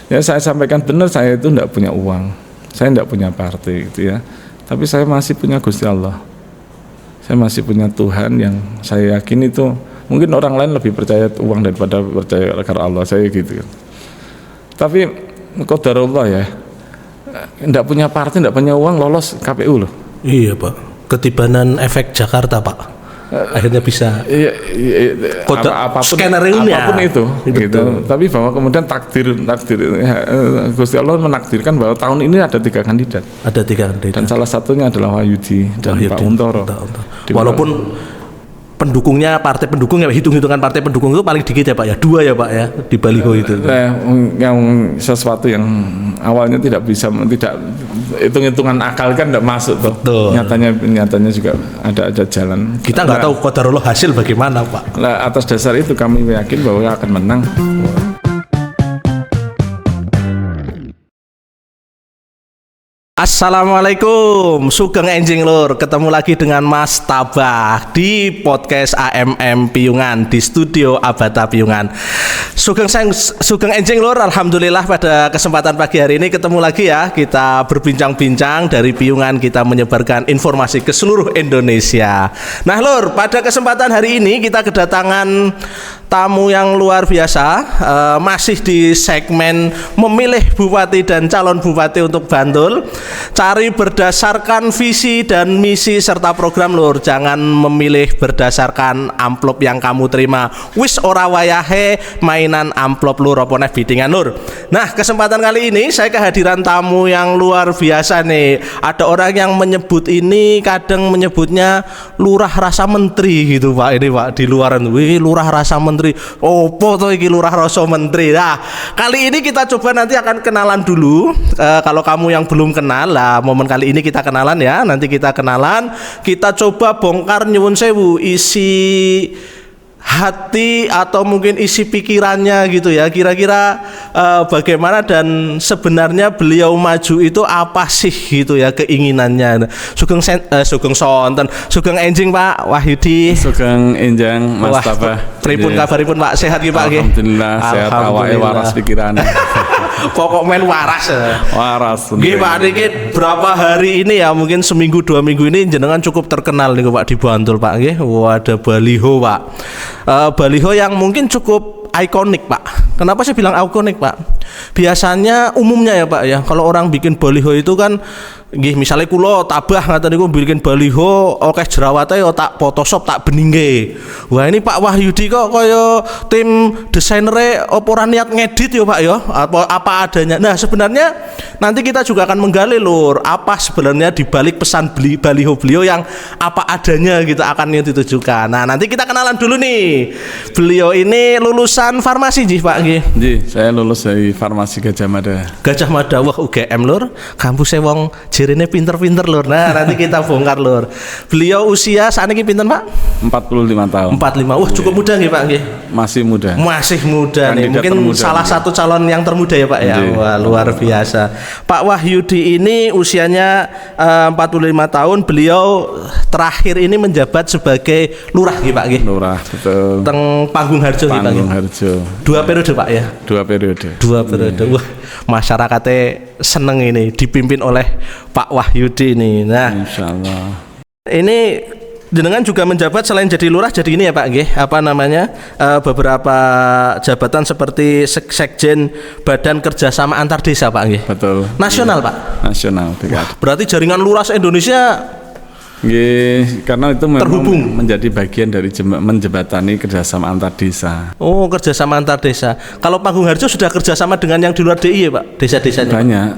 Ya saya sampaikan benar, saya itu tidak punya uang, saya tidak punya partai gitu ya. Tapi saya masih punya Gusti Allah. Saya masih punya Tuhan yang saya yakin itu mungkin orang lain lebih percaya uang daripada percaya kepada Allah, saya gitu. Tapi qadarullah ya, tidak punya partai, tidak punya uang, lolos KPU loh. Iya Pak, ketibanan efek Jakarta Pak. Akhirnya bisa apapun itu gitu. Tapi bahwa kemudian takdir Gusti Allah menakdirkan bahwa tahun ini ada 3 kandidat. Ada 3 kandidat. Dan salah satunya adalah Wahyudi dan Pak Untoro. Walaupun pendukungnya, partai pendukung ya, hitung-hitungan partai pendukung itu paling dikit ya Pak ya, 2 ya Pak ya di baliho itu. Yang sesuatu yang awalnya tidak hitung-hitungan akal kan tidak masuk tuh. Nyatanya juga ada jalan. Kita nggak tahu qadarullah hasil bagaimana Pak. Nah, atas dasar itu kami yakin bahwa akan menang. Assalamualaikum, Sugeng Enjing Lur. Ketemu lagi dengan Mas Tabah di podcast AMM Piungan di studio Abata Piungan. Sugeng Enjing Lur, alhamdulillah pada kesempatan pagi hari ini ketemu lagi ya. Kita berbincang-bincang dari Piungan, kita menyebarkan informasi ke seluruh Indonesia. Nah Lur, pada kesempatan hari ini kita kedatangan tamu yang luar biasa, masih di segmen memilih bupati dan calon bupati untuk Bantul. Cari berdasarkan visi dan misi serta program Lur. Jangan memilih berdasarkan amplop yang kamu terima. Wis ora wayahe mainan amplop Lur apa neh bitingan Lur. Nah, kesempatan kali ini saya kehadiran tamu yang luar biasa nih. Ada orang yang menyebut ini, kadang menyebutnya lurah rasa menteri gitu Pak. Ini Pak di luaran, wih lurah rasa menteri. Opo to iki lurah rasa menteri. Nah, kali ini kita coba nanti akan kenalan dulu. Kalau kamu yang belum kenal lah, momen kali ini kita kenalan ya. Nanti kita kenalan, kita coba bongkar nyuwun sewu isi hati atau mungkin isi pikirannya gitu ya. Kira-kira bagaimana dan sebenarnya beliau maju itu apa sih gitu ya keinginannya. Sugeng Enjing Pak Wahyudi. Sugeng Enjing Mas Tabah. Pripun kabaripun Pak? Sehat nggih Pak nggih? Alhamdulillah sehat, awake waras pikiran. Pokok men waras. Waras. Nggih Pak, niki berapa hari ini ya, mungkin seminggu 2 minggu ini jenengan cukup terkenal nih Pak di Bantul Pak nggih. Ada baliho Pak. Baliho yang mungkin cukup ikonik Pak. Kenapa saya bilang ikonik Pak? Biasanya umumnya ya Pak ya, kalau orang bikin baliho itu kan nggih misalnya kula Tabah ngaten niku bikin baliho akeh jerawate ya tak Photoshop tak beningke. Wah ini Pak Wahyudi kok kaya tim desainere apa ora niat ngedit ya Pak ya, apa adanya. Nah, sebenarnya nanti kita juga akan menggali Lur, apa sebenarnya di balik pesan baliho beliau yang apa adanya gitu akan ditujukan. Nah, nanti kita kenalan dulu nih. Beliau ini lulusan farmasi nggih Pak nggih. Nggih, saya lulus dari Farmasi Gajah Mada. Gajah Mada, wah UGM Lur. Kampusnya wong jirine pinter-pinter Lur. Nah, nanti kita bongkar Lur. Beliau usia saat ini pinten Pak? 45 tahun. 45. Wah, cukup muda nggih Pak nggih. Masih muda. Masih muda nih. Mungkin termuda salah satu calon yang termuda ya Pak ya. Wah, luar biasa. Pak Wahyudi ini usianya 45 tahun. Beliau terakhir ini menjabat sebagai lurah nggih Pak nggih. Lurah, betul. Teng Panggung Harjo nggih Pak. Panggung Harjo. 2 periode Pak ya. 2 periode. 2 periode. Wah, masyarakatnya seneng ini dipimpin oleh Pak Wahyudi ini. Nah, insyaallah. Ini jenengan juga menjabat selain jadi lurah jadi ini ya Pak nggih, apa namanya? Beberapa jabatan seperti Sekjen Badan Kerjasama Antar Desa Pak nggih. Betul. Nasional Pak. Nasional. Berarti jaringan lurah Indonesia nggih, karena itu memang terhubung menjadi bagian dari menjembatani kerjasama antar desa. Oh, kerjasama antar desa. Kalau Panggung Harjo sudah kerjasama dengan yang di luar DI ya Pak? Desa-desanya banyak.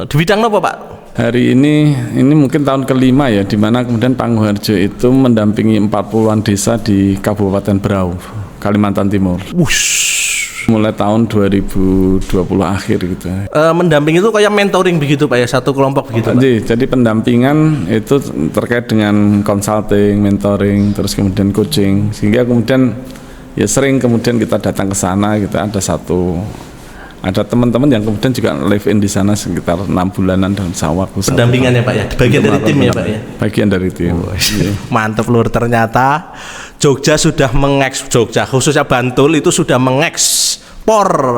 Di bidang apa Pak? Hari ini mungkin tahun kelima ya, di mana kemudian Panggung Harjo itu mendampingi 40-an desa di Kabupaten Berau, Kalimantan Timur. Mulai tahun 2020 akhir gitu. Mendamping itu kayak mentoring begitu Pak ya, satu kelompok begitu Pak? Jadi pendampingan itu terkait dengan consulting, mentoring, terus kemudian coaching, sehingga kemudian ya sering kemudian kita datang ke sana, kita ada teman-teman yang kemudian juga live in di sana sekitar 6 bulanan dalam waktu. Pendampingannya Pak ya, bagian dari tim ya Pak ya. Bagian dari tim. Mantap Lur, ternyata Jogja sudah Jogja khususnya Bantul itu sudah mengekspor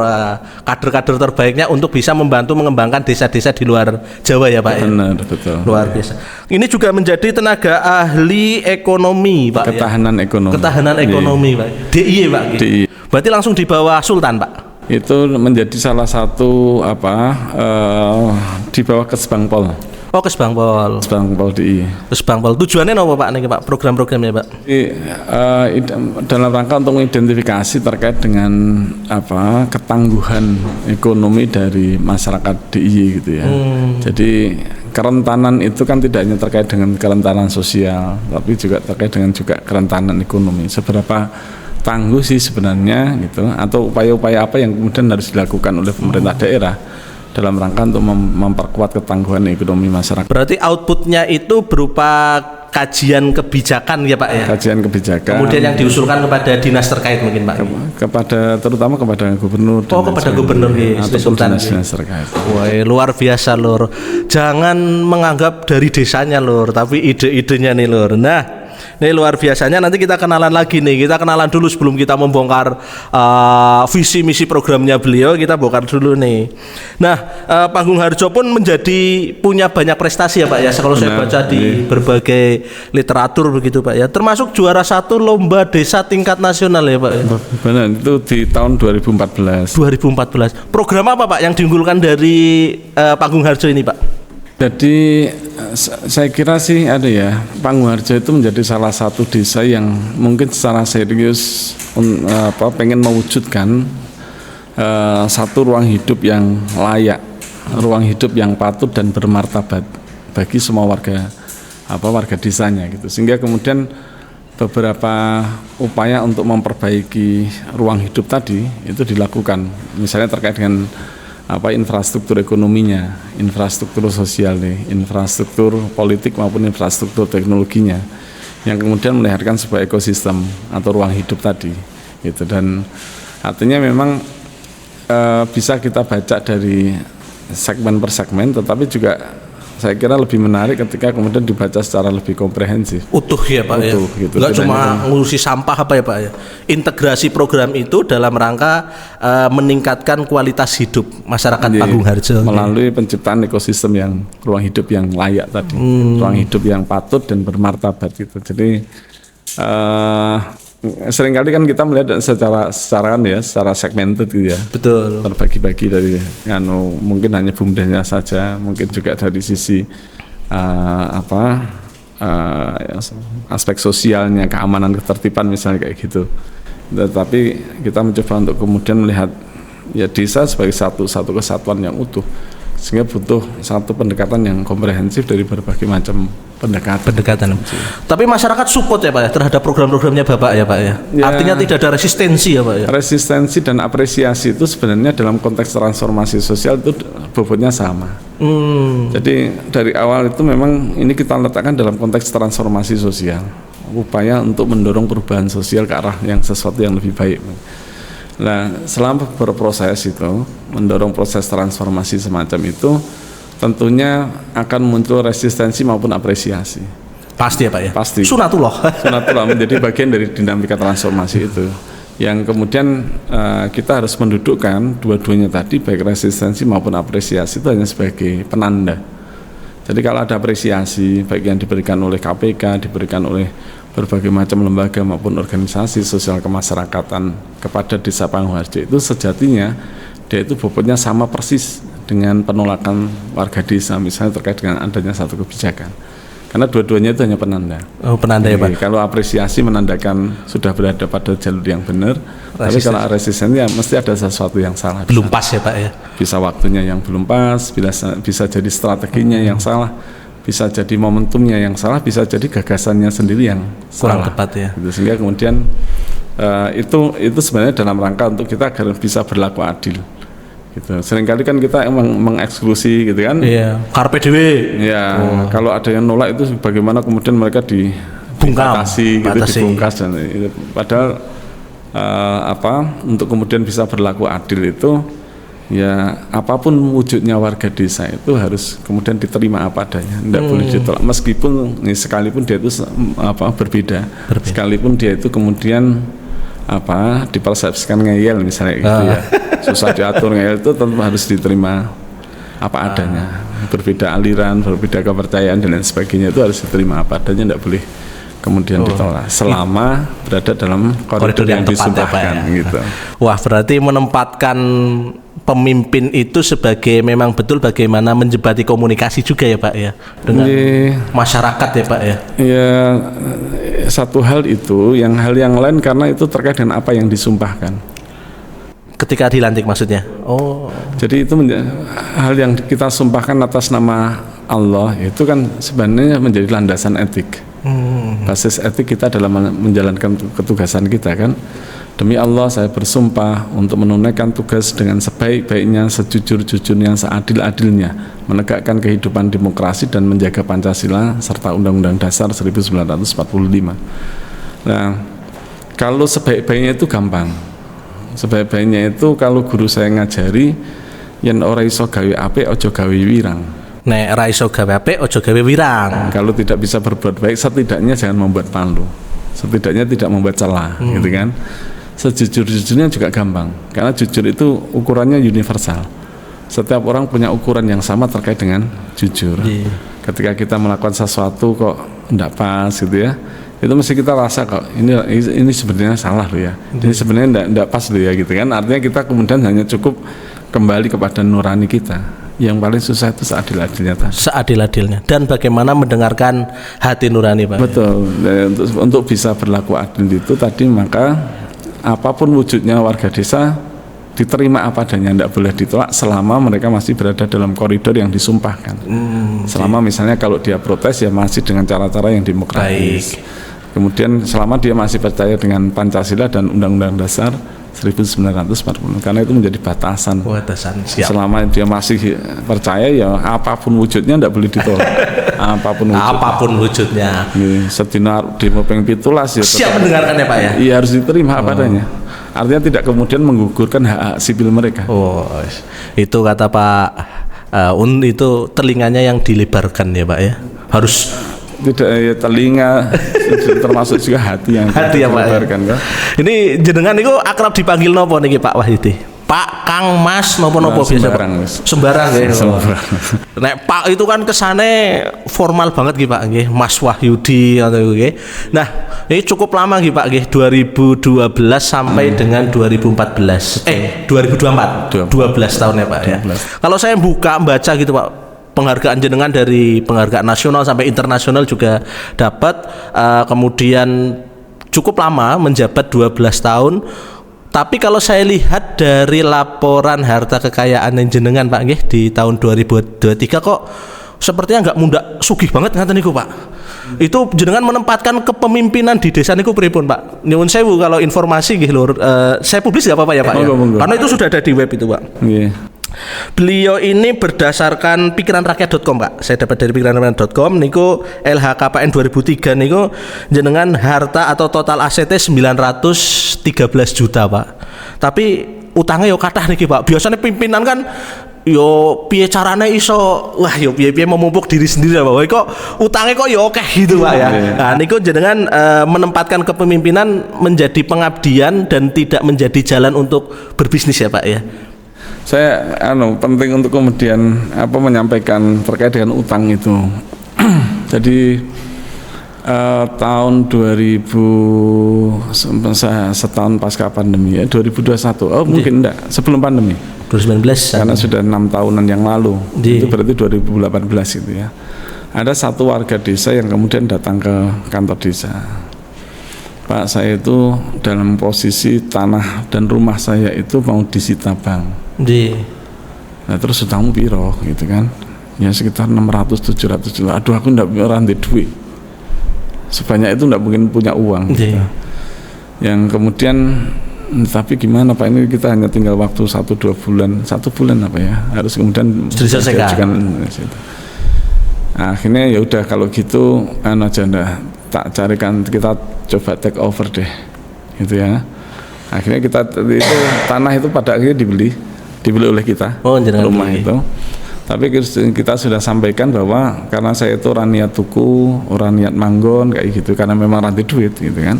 kader-kader terbaiknya untuk bisa membantu mengembangkan desa-desa di luar Jawa ya Pak. Benar, betul. Luar biasa. Ini juga menjadi tenaga ahli ekonomi Pak. Ketahanan ekonomi. Ketahanan ekonomi Pak. DIY Pak. DIY. Berarti langsung di bawah Sultan Pak. Itu menjadi salah satu di bawah Kesbangpol. Oh, Kesbangpol. Kesbangpol DI. Kesbangpol. Tujuannya apa Pak niki Pak? Program-programnya Pak? Dalam rangka untuk mengidentifikasi terkait dengan ketangguhan ekonomi dari masyarakat DIY gitu ya. Jadi kerentanan itu kan tidak hanya terkait dengan kerentanan sosial, tapi juga terkait dengan juga kerentanan ekonomi. Seberapa tangguh sih sebenarnya gitu, atau upaya-upaya apa yang kemudian harus dilakukan oleh pemerintah daerah dalam rangka untuk memperkuat ketangguhan ekonomi masyarakat. Berarti outputnya itu berupa kajian kebijakan ya Pak ya? Kajian kebijakan. Kemudian yang diusulkan kepada dinas terkait mungkin Pak? Terutama kepada gubernur. Oh, kepada gubernur Sultan dinas terkait. Wah, luar biasa Lur. Jangan menganggap dari desanya Lur, tapi ide-idenya nih Lur. Nah, ini luar biasanya, nanti kita kenalan lagi nih. Kita kenalan dulu sebelum kita membongkar visi misi programnya beliau. Kita bongkar dulu nih. Nah, Pak Agung Harjo pun punya banyak prestasi ya Pak ya. Kalau saya baca di berbagai literatur begitu Pak ya. Termasuk juara 1 lomba desa tingkat nasional ya Pak ya. Benar, itu di tahun 2014. 2014. Program apa Pak yang diunggulkan dari Pak Agung Harjo ini Pak? Jadi saya kira sih Pak Agung Harjo itu menjadi salah satu desa yang mungkin secara serius pengen mewujudkan satu ruang hidup yang layak, ruang hidup yang patut dan bermartabat bagi semua warga desanya gitu. Sehingga kemudian beberapa upaya untuk memperbaiki ruang hidup tadi itu dilakukan, misalnya terkait dengan infrastruktur ekonominya, infrastruktur sosial, infrastruktur politik maupun infrastruktur teknologinya, yang kemudian melahirkan sebuah ekosistem atau ruang hidup tadi, gitu. Dan artinya memang bisa kita baca dari segmen per segmen, tetapi juga saya kira lebih menarik ketika kemudian dibaca secara lebih komprehensif. Utuh ya Pak ya. Gitu. Nggak cuma ngurusi sampah apa ya Pak ya. Integrasi program itu dalam rangka meningkatkan kualitas hidup masyarakat Pak Agung Harjo melalui penciptaan ekosistem yang ruang hidup yang layak tadi, ruang hidup yang patut dan bermartabat gitu. Jadi seringkali kan kita melihat secara segmented gitu ya. Betul. Terbagi-bagi dari mungkin hanya bumdesnya saja, mungkin juga dari sisi aspek sosialnya, keamanan, ketertiban misalnya kayak gitu. Tetapi kita mencoba untuk kemudian melihat ya desa sebagai satu kesatuan yang utuh, sehingga butuh satu pendekatan yang komprehensif dari berbagai macam pendekatan. Tapi masyarakat support ya Pak ya terhadap program-programnya Bapak ya Pak ya. Artinya tidak ada resistensi ya Pak ya. Resistensi dan apresiasi itu sebenarnya dalam konteks transformasi sosial itu bobotnya sama. Jadi dari awal itu memang ini kita letakkan dalam konteks transformasi sosial, upaya untuk mendorong perubahan sosial ke arah yang sesuatu yang lebih baik. Nah, selama berproses itu, mendorong proses transformasi semacam itu, tentunya akan muncul resistensi maupun apresiasi. Pasti ya Pak ya? Pasti. Sunatullah menjadi bagian dari dinamika transformasi itu. Yang kemudian kita harus mendudukkan dua-duanya tadi, baik resistensi maupun apresiasi itu hanya sebagai penanda. Jadi kalau ada apresiasi, baik yang diberikan oleh KPK, diberikan oleh berbagai macam lembaga maupun organisasi sosial kemasyarakatan kepada Desa Pak Agung Harjo, itu sejatinya dia itu bobotnya sama persis dengan penolakan warga desa misalnya terkait dengan adanya satu kebijakan, karena dua-duanya itu hanya penanda. Oh, penanda ya Pak. Kalau apresiasi menandakan sudah berada pada jalur yang benar, tapi kalau resistensi ya mesti ada sesuatu yang salah. Belum pas ya Pak ya. Bisa waktunya yang belum pas, bisa jadi strateginya yang salah, bisa jadi momentumnya yang salah, bisa jadi gagasannya sendiri yang kurang salah. Tepat ya. Gitu. Sehingga kemudian itu sebenarnya dalam rangka untuk kita agar bisa berlaku adil. Gitu. Seringkali kan kita emang mengeksklusi gitu kan. Iya. Karpe dewe. Ya, kalau ada yang nolak itu bagaimana kemudian mereka dibatasi gitu, dibungkas dan itu. Padahal untuk kemudian bisa berlaku adil itu ya apapun wujudnya warga desa itu harus kemudian diterima apa adanya, tidak boleh ditolak meskipun sekalipun dia itu berbeda, sekalipun dia itu kemudian dipersepsikan ngeyel misalnya gitu ya, susah diatur, ngeyel itu tentu harus diterima apa adanya. Berbeda aliran, berbeda kepercayaan dan lain sebagainya itu harus diterima apa adanya, tidak boleh kemudian ditolak selama berada dalam koridor yang disumpahkan gitu. Wah, berarti menempatkan pemimpin itu sebagai memang betul bagaimana menjembati komunikasi juga ya Pak ya dengan masyarakat ya Pak ya. Ya, satu hal itu, hal yang lain karena itu terkait dengan apa yang disumpahkan. Ketika dilantik maksudnya. Oh. Jadi itu hal yang kita sumpahkan atas nama Allah itu kan sebenarnya menjadi landasan etik. Basis etik kita dalam menjalankan ketugasan kita kan. Demi Allah saya bersumpah untuk menunaikan tugas dengan sebaik-baiknya, sejujur-jujurnya, seadil-adilnya, menegakkan kehidupan demokrasi dan menjaga Pancasila serta Undang-Undang Dasar 1945. Nah, kalau sebaik-baiknya itu gampang. Sebaik-baiknya itu kalau guru saya ngajari yen ora iso gawe apik aja gawe wirang. Nek ora iso gawe apik aja gawe wirang. Kalau tidak bisa berbuat baik, setidaknya jangan membuat malu. Setidaknya tidak membuat celah, gitu kan. Sejujur-jujurnya juga gampang, karena jujur itu ukurannya universal. Setiap orang punya ukuran yang sama terkait dengan jujur. Ketika kita melakukan sesuatu kok enggak pas gitu ya, itu mesti kita rasa kok ini sebenarnya salah loh ya. Ini sebenarnya enggak pas loh ya gitu kan. Artinya kita kemudian hanya cukup kembali kepada nurani kita. Yang paling susah itu seadil-adilnya. Seadil-adilnya. Dan bagaimana mendengarkan hati nurani Pak. Betul. Untuk bisa berlaku adil itu tadi, maka apapun wujudnya warga desa diterima apa adanya, tidak boleh ditolak selama mereka masih berada dalam koridor yang disumpahkan. Selama misalnya kalau dia protes ya masih dengan cara-cara yang demokratis. Kemudian selama dia masih percaya dengan Pancasila dan Undang-Undang Dasar 1945, karena itu menjadi batasan. Siap. Selama dia masih percaya ya apapun wujudnya tidak boleh ditolak. apapun wujudnya. Sedina demo ping 17 ya. Siap mendengarkannya Pak ya. Iya, harus diterima apa adanya. Artinya tidak kemudian menggugurkan hak sipil mereka. Itu kata Pak itu telinganya yang dilebarkan ya Pak ya. Harus tidak ya, telinga termasuk juga hati yang dilebarkan ya. Ini jenengan itu akrab dipanggil nopo niki Pak Wahyudi? Pak, Kang, Mas, nopo-nopo biasa Pak? Sembarang ya. Nek Pak itu kan kesane formal banget nggih Pak nggih, Mas Wahyudi atau nggih. Nah, ini cukup lama nggih Pak nggih, 2012 sampai dengan 2014. 2024. 12 tahun ya Pak ya. Kalau saya membaca gitu Pak, penghargaan jenengan dari penghargaan nasional sampai internasional juga dapat, kemudian cukup lama menjabat 12 tahun. Tapi kalau saya lihat dari laporan harta kekayaan jenengan Pak nggih di tahun 2023 kok sepertinya nggak mundak sugih banget ngaten niku Pak. Itu jenengan menempatkan kepemimpinan di desa niku pripun Pak? Nyuwun sewu kalau informasi nggih lur, saya publis nggak apa-apa ya Pak ya? Karena itu sudah ada di web itu Pak. Beliau ini berdasarkan pikiranrakyat.com Pak. Saya dapat dari pikiranrakyat.com niku LHKPN 2003 niku jenengan harta atau total asetnya 913 juta Pak. Tapi utangnya yo kathah niki Pak. Biasanya pimpinan kan yo piye carane iso yo piye memupuk diri sendiri Pak. Kok utangnya kok yo akeh gitu Pak ya. Nah niku jenengan menempatkan kepemimpinan menjadi pengabdian dan tidak menjadi jalan untuk berbisnis ya Pak ya. Saya penting untuk kemudian menyampaikan terkait dengan utang itu. Jadi tahun 2000 setahun pasca pandemi ya, 2021. Mungkin enggak, sebelum pandemi. 2019 karena sudah 6 tahunan yang lalu. Itu berarti 2018 gitu ya. Ada satu warga desa yang kemudian datang ke kantor desa. Pak, saya itu dalam posisi tanah dan rumah saya itu mau disita bank. Nah terus utangmu piro gitu kan? Ya sekitar 600-700 juta. Aduh aku ndak rantai duit. Sebanyak itu ndak mungkin punya uang. Gitu. Yang kemudian tapi gimana Pak, ini kita hanya tinggal waktu 1-2 bulan, 1 bulan apa ya? Harus kemudian diselesaikan. Akhirnya ya udah kalau gitu aja tak carikan, kita coba take over deh gitu ya. Akhirnya kita itu tanah itu pada akhirnya dibeli oleh kita, rumah itu. Tapi kita sudah sampaikan bahwa karena saya itu orang niat tuku, orang niat manggon kayak gitu, karena memang rantai duit gitu kan.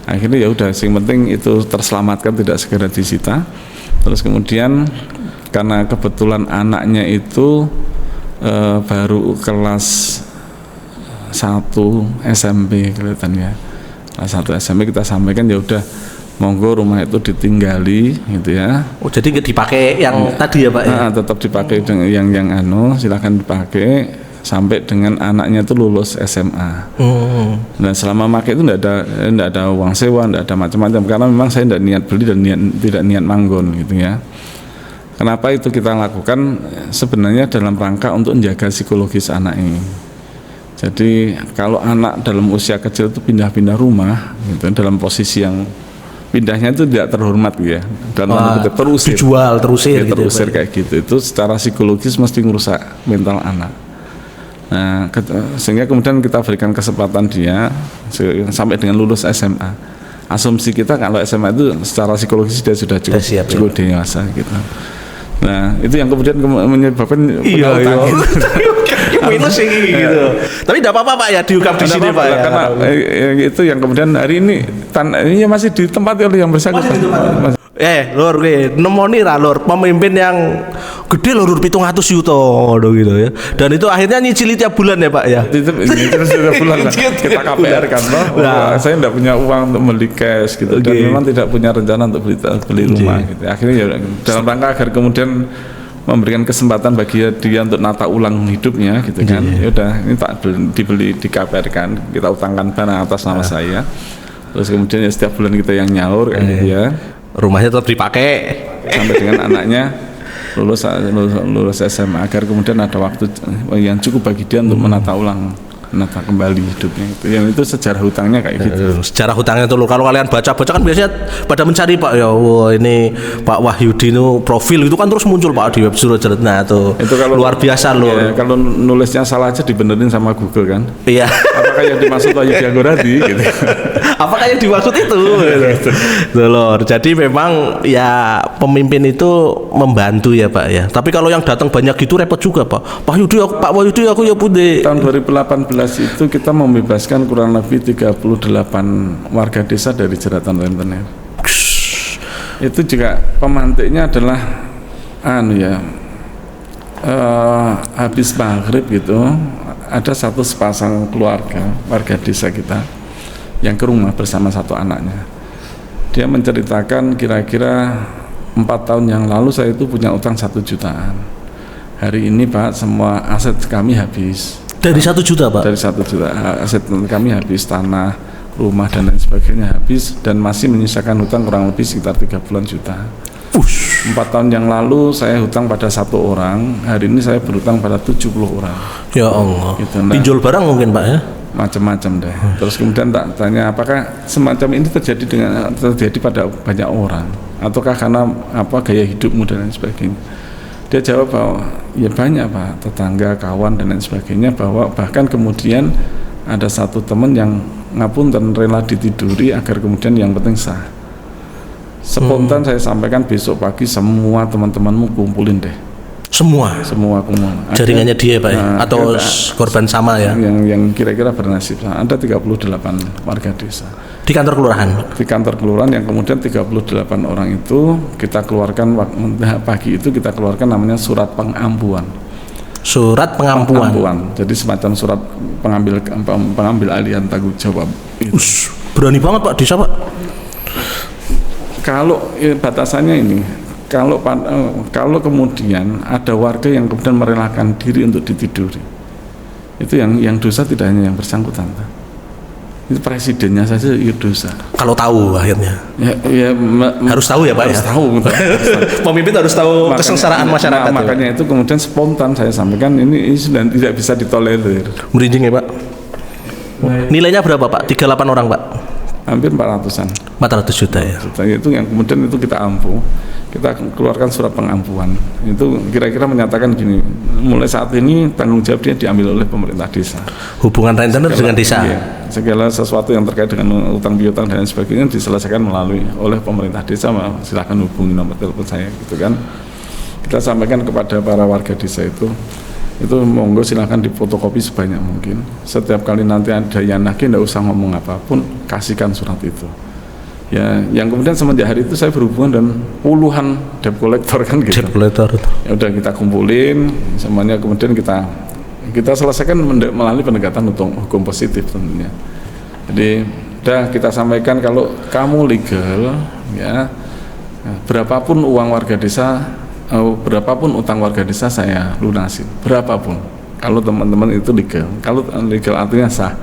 Akhirnya ya udah, yang penting itu terselamatkan, tidak segera disita. Terus kemudian karena kebetulan anaknya itu baru kelas 1 SMP kelihatannya, kelas 1 SMP, kita sampaikan ya udah monggo rumah itu ditinggali gitu ya. Oh, jadi nggak dipakai yang tadi ya Pak ya? Tetap dipakai dengan yang silakan dipakai sampai dengan anaknya itu lulus SMA. Nah selama pakai itu tidak ada uang sewa, tidak ada macam-macam, karena memang saya tidak niat beli dan tidak niat manggon gitu ya. Kenapa itu kita lakukan? Sebenarnya dalam rangka untuk menjaga psikologis anak ini. Jadi kalau anak dalam usia kecil itu pindah-pindah rumah gitu, dalam posisi yang pindahnya itu tidak terhormat gitu ya, dalam tanda kutip terusir, dijual, terusir, ya, terusir kayak gitu, itu secara psikologis mesti merusak mental anak. Nah, sehingga kemudian kita berikan kesempatan dia sampai dengan lulus SMA. Asumsi kita kalau SMA itu secara psikologis dia sudah cukup dewasa gitu. Nah, itu yang kemudian menyebabkan utang. Minus gitu. Tapi tidak apa-apa Pak ya, diungkap di sini Pak ya. Karena itu yang kemudian hari ini masih ditempati oleh yang bersangkutan. Lur nemoni ra lur pemimpin yang gede lur 700 juta gitu ya. Dan itu akhirnya nyicili tiap bulan ya Pak ya. Nyicili tiap bulan lah. Kita KPR kan loh. Nah, saya tidak punya uang untuk beli cash gitu, dan memang tidak punya rencana untuk beli rumah gitu. Akhirnya ya dalam rangka agar kemudian memberikan kesempatan bagi dia untuk nata ulang hidupnya gitu kan. Ya udah, ini tak dibeli di KPR kan, kita utangkan barang atas nama saya. Terus kemudian ya setiap bulan kita yang nyaur kayak gitu ya. Rumahnya tetap dipakai sampai dengan anaknya lulus SMA, agar kemudian ada waktu yang cukup bagi dia untuk menata kembali hidupnya itu. Yang itu sejarah hutangnya kayak gitu. Sejarah hutangnya itu loh, kalau kalian baca kan biasanya pada mencari Pak ya, wah ini Pak Wahyudi itu profil itu kan terus muncul Pak di web Surat. Nah itu kalau, luar biasa loh. Ya, kalau nulisnya salah aja dibenerin sama Google kan. Iya. Apakah yang dimaksud Wahyudi Anggoradi gitu. Apakah yang dimaksud itu? Gitu. Lor. Jadi memang ya pemimpin itu membantu ya Pak ya. Tapi kalau yang datang banyak gitu repot juga Pak. Pak Wahyudi aku ya pude. Tahun 2018 itu kita membebaskan kurang lebih 38 warga desa dari jeratan rentenir. Itu juga pemantiknya adalah habis maghrib gitu, ada satu sepasang keluarga warga desa kita yang ke rumah bersama satu anaknya. Dia menceritakan kira-kira 4 tahun yang lalu saya itu punya utang 1 jutaan. Hari ini Pak semua aset kami habis. Dari 1 juta Pak? Dari 1 juta aset kami habis, tanah, rumah dan lain sebagainya habis, dan masih menyisakan hutang kurang lebih sekitar 30-an juta. 4 tahun yang lalu saya hutang pada 1 orang, hari ini saya berhutang pada 70 orang. Ya Allah. Gitu, pinjol barang mungkin Pak ya? Macam-macam deh. Terus kemudian tak tanya apakah semacam ini terjadi pada banyak orang, ataukah karena gaya hidupmu dan lain sebagainya. Dia jawab bahwa ya banyak Pak, tetangga, kawan dan lain sebagainya, bahwa bahkan kemudian ada satu teman yang ngapunten rela ditiduri agar kemudian yang penting sah. Spontan saya sampaikan besok pagi semua teman-temanmu kumpulin deh. Semua kumpul. Jaringannya dia Pak ya? Atau korban sama ya? Yang kira-kira bernasib. Ada 38 warga desa. Di kantor kelurahan? Di kantor kelurahan, yang kemudian 38 orang itu kita keluarkan pagi itu, kita keluarkan namanya surat pengampuan. Surat pengampuan. Jadi semacam surat pengambil alihan tanggung jawab. Berani banget Pak desa Pak. Kalau batasannya ini, kalau kemudian ada warga yang kemudian merelakan diri untuk ditiduri, itu yang dosa tidak hanya yang bersangkutan, itu presidennya saja itu dosa. Kalau tahu akhirnya. Harus tahu ya Pak. Harus tahu. Pemimpin harus tahu kesengsaraan masyarakat. Makanya itu kemudian spontan saya sampaikan ini sudah tidak bisa ditolerir. Merinding ya Pak. Nilainya berapa Pak? 38 orang Pak? Hampir 400-an. 400 juta ya. Itu yang kemudian itu kita ampuh. Kita keluarkan surat pengampuan. Itu kira-kira menyatakan gini, mulai saat ini tanggung jawabnya diambil oleh pemerintah desa. Hubungan rentenir dengan desa. Iya, segala sesuatu yang terkait dengan utang piutang dan sebagainya diselesaikan oleh pemerintah desa. Silakan hubungi nomor telepon saya gitu kan. Kita sampaikan kepada para warga desa itu monggo silakan difotokopi sebanyak mungkin. Setiap kali nanti ada yang nagih, tidak usah ngomong apapun, kasihkan surat itu. Ya, yang kemudian semenjak hari itu saya berhubungan dengan puluhan debt collector kan gitu. Debt collector. Ya udah kita kumpulin semuanya, kemudian kita selesaikan melalui pendekatan hukum positif tentunya. Jadi udah kita sampaikan kalau kamu legal ya, berapapun uang warga desa, berapapun utang warga desa saya lunasin, berapapun. Kalau teman-teman itu legal, kalau legal artinya sah,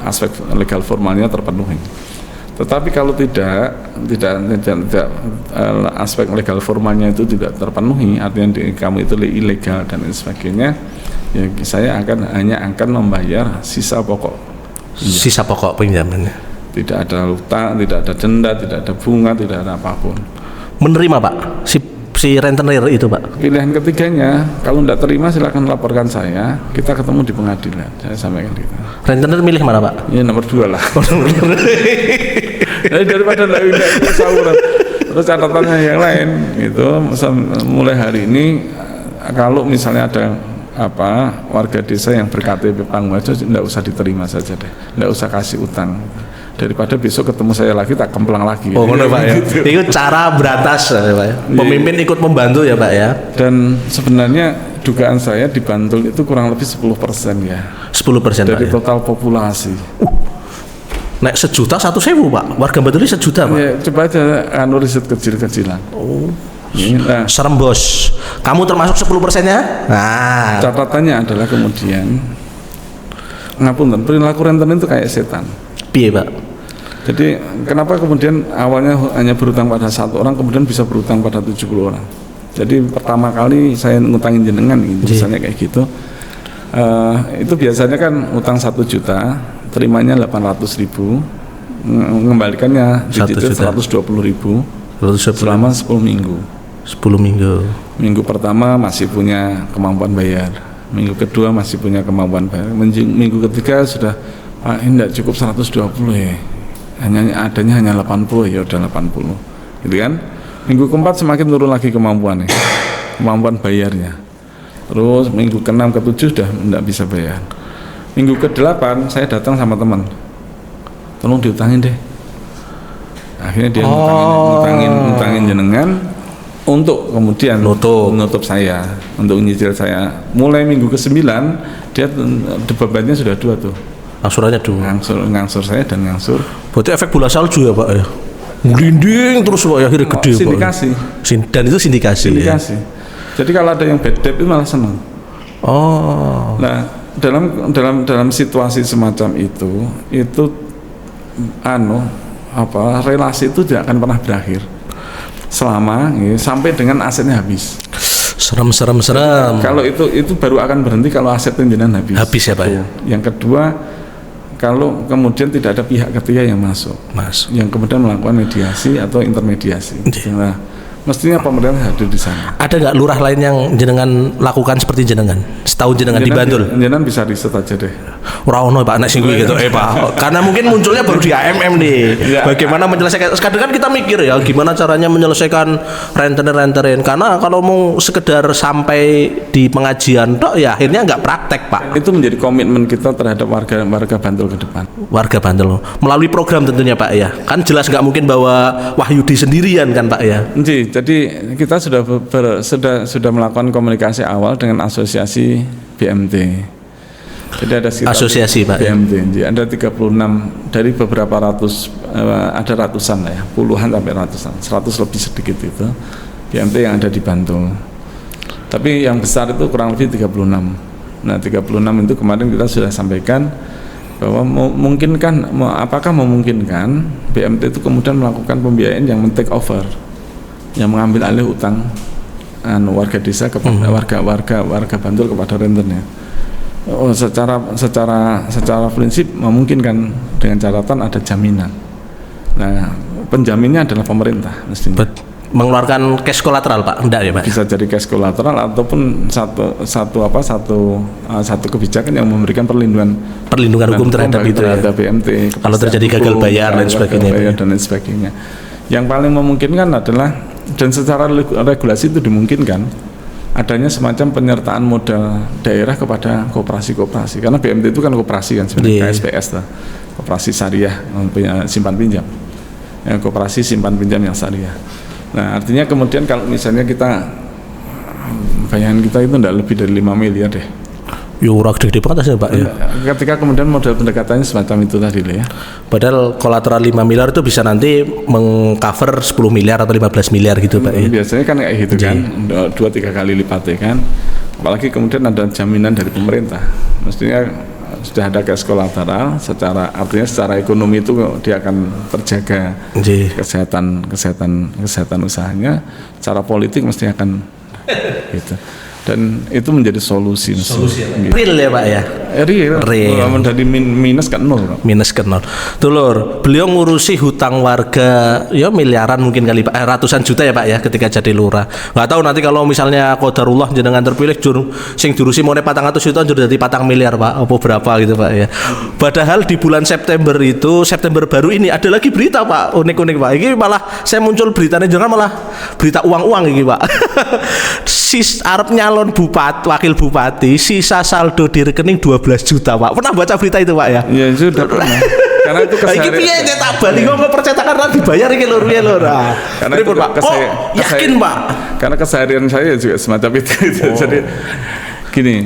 aspek legal formalnya terpenuhi. Tetapi kalau tidak aspek legal formalnya itu tidak terpenuhi, artinya kamu itu ilegal dan sebagainya, ya saya hanya akan membayar sisa pokok. Sisa pokok pinjamannya. Tidak ada utang, tidak ada denda, tidak ada bunga, tidak ada apapun. Menerima Pak si rentenir itu Pak. Pilihan ketiganya, kalau tidak terima silakan laporkan saya, kita ketemu di pengadilan. Saya sampaikan gitu. Rentenir milih mana Pak? Ya nomor 2 lah. Jadi daripada tidak sauran. Terus catatannya yang lain itu, mulai hari ini kalau misalnya ada warga desa yang ber-KTP Pangwajo, tidak usah diterima saja deh, tidak usah kasih utang. Daripada besok ketemu saya lagi tak kemplang lagi. Oh benar Pak ya. Itu cara beratas ya Pak ya. Pemimpin ikut membantu ya Pak ya. Dan sebenarnya dugaan saya di Bantul itu kurang lebih 10% ya. 10% dari Pak, total populasi. Naik 1.100.000 Pak. Warga Bantul 1 juta Pak. Ya, coba aja riset kecil-kecilan. Oh. Nah, serem bos. Kamu termasuk 10%-nya? Nah. Catatannya adalah kemudian ngapunten, perilaku rentenir itu kayak setan. Piye Pak? Jadi kenapa kemudian awalnya hanya berutang pada 1 orang, kemudian bisa berutang pada 70 orang. Jadi pertama kali saya ngutangin jenengan gitu, misalnya kayak gitu, itu biasanya kan utang 1 juta, terimanya 800.000, mengembalikannya dicicil 120.000 selama 10 minggu. 10 minggu. Minggu pertama masih punya kemampuan bayar, minggu kedua masih punya kemampuan bayar, minggu ketiga sudah Pak ini tidak cukup 120 ya, adanya hanya 80, ya udah 80 gitu kan. Minggu keempat semakin turun lagi kemampuannya, kemampuan bayarnya. Terus minggu ke-6 ke-7 sudah tidak bisa bayar. Minggu ke-8 saya datang sama teman, tolong diutangin deh. Akhirnya dia ngutangin jenengan untuk kemudian nutup saya, untuk nyicil saya. Mulai minggu ke-9 dia bebannya sudah 2 tuh. Angsurannya 2. Ngangsur saya dan ngangsur. Berarti efek bola salju ya Pak ya. Merinding terus Pak ya, akhirnya gede Pak. Sindikasi. Dan itu sindikasi. Ya? Jadi kalau ada yang bad debt itu malah senang. Oh. Nah, dalam situasi semacam itu relasi itu tidak akan pernah berakhir selama sampai dengan asetnya habis. Serem. Kalau itu baru akan berhenti kalau asetnya jenengan habis. Habis ya Pak ya. Yang kedua, kalau kemudian tidak ada pihak ketiga yang masuk, yang kemudian melakukan mediasi atau intermediasi. Nah, mestinya pemerintah hadir di sana. Ada nggak lurah lain yang jenengan lakukan seperti jenengan? Setahun jenengan di Bantul? Jenengan bisa riset aja deh. Ora ono Pak, nek sing kuwi gitu Pak. Karena mungkin munculnya baru di AMM nih. Ya. Bagaimana menyelesaikan? Kadang kan kita mikir ya, gimana caranya menyelesaikan rentenir. Karena kalau mau sekedar sampai di pengajian tok ya akhirnya nggak praktek Pak. Itu menjadi komitmen kita terhadap warga Bantul ke depan. Warga Bantul melalui program tentunya Pak ya. Kan jelas nggak mungkin bawa Wahyudi sendirian kan Pak ya. Jadi kita sudah melakukan komunikasi awal dengan asosiasi BMT. Jadi ada asosiasi Pak BMT. Ya. Ada 36 dari beberapa ratus, ada ratusan lah ya, puluhan sampai ratusan, 100 lebih sedikit itu BMT yang ada di Bantul. Tapi yang besar itu kurang lebih 36. Nah 36 itu kemarin kita sudah sampaikan bahwa apakah memungkinkan BMT itu kemudian melakukan pembiayaan yang men-take over, yang mengambil alih utang warga desa kepada warga Bantul kepada rentenir. Secara prinsip memungkinkan dengan catatan ada jaminan. Nah, penjaminnya adalah pemerintah mestinya. Mengeluarkan cash kolateral Pak, enggak ya Pak? Bisa jadi cash kolateral ataupun satu kebijakan yang memberikan perlindungan hukum terhadap itu terhadap BMT. Kalau terjadi gagal bayar dan sebagainya. Yang paling memungkinkan adalah, dan secara regulasi itu dimungkinkan adanya semacam penyertaan modal daerah kepada koperasi-koperasi, karena BMT itu kan koperasi kan sebenarnya, KSPS lah, koperasi syariah simpan pinjam. koperasi simpan pinjam yang syariah. Nah, artinya kemudian kalau misalnya kita bayangan kita itu tidak lebih dari 5 miliar deh. Ya ora gede banget ya Pak ya. Ketika kemudian model pendekatannya semacam itu tadi loh ya. Padahal kolateral 5 miliar itu bisa nanti mengcover 10 miliar atau 15 miliar gitu Pak ya. Biasanya kan kayak gitu kan, 2-3 kali lipatnya kan. Apalagi kemudian ada jaminan dari pemerintah. Mestinya sudah ada cash kolateral secara artinya secara ekonomi itu dia akan terjaga kesehatan usahanya. Secara politik mesti akan gitu. Dan itu menjadi solusi ya, gitu. Real ya Pak ya? Real. Dari minus ke nol. Minus ke nol. Tuh Lur, beliau ngurusi hutang warga ya miliaran mungkin kali Pak, ratusan juta ya Pak ya ketika jadi lurah. Nggak tahu nanti kalau misalnya qadarullah jenengan terpilih sing diurusi mau 400 juta jadi 4 miliar Pak, apa berapa gitu Pak ya. Padahal di bulan September baru ini ada lagi berita Pak, unik-unik Pak. Ini malah saya muncul beritanya jangan malah berita uang-uang ini Pak. Sis Arab nyalon wakil bupati sisa saldo di rekening 12 juta Pak. Pernah baca berita itu Pak ya? Iya sudah pernah. Karena itu keseharian. Iki piye cetak balik kok percetakan ra dibayar iki lho piye lho. Karena itu Pak. Yakin Pak? Karena keseharian saya juga semacam itu. Jadi gini.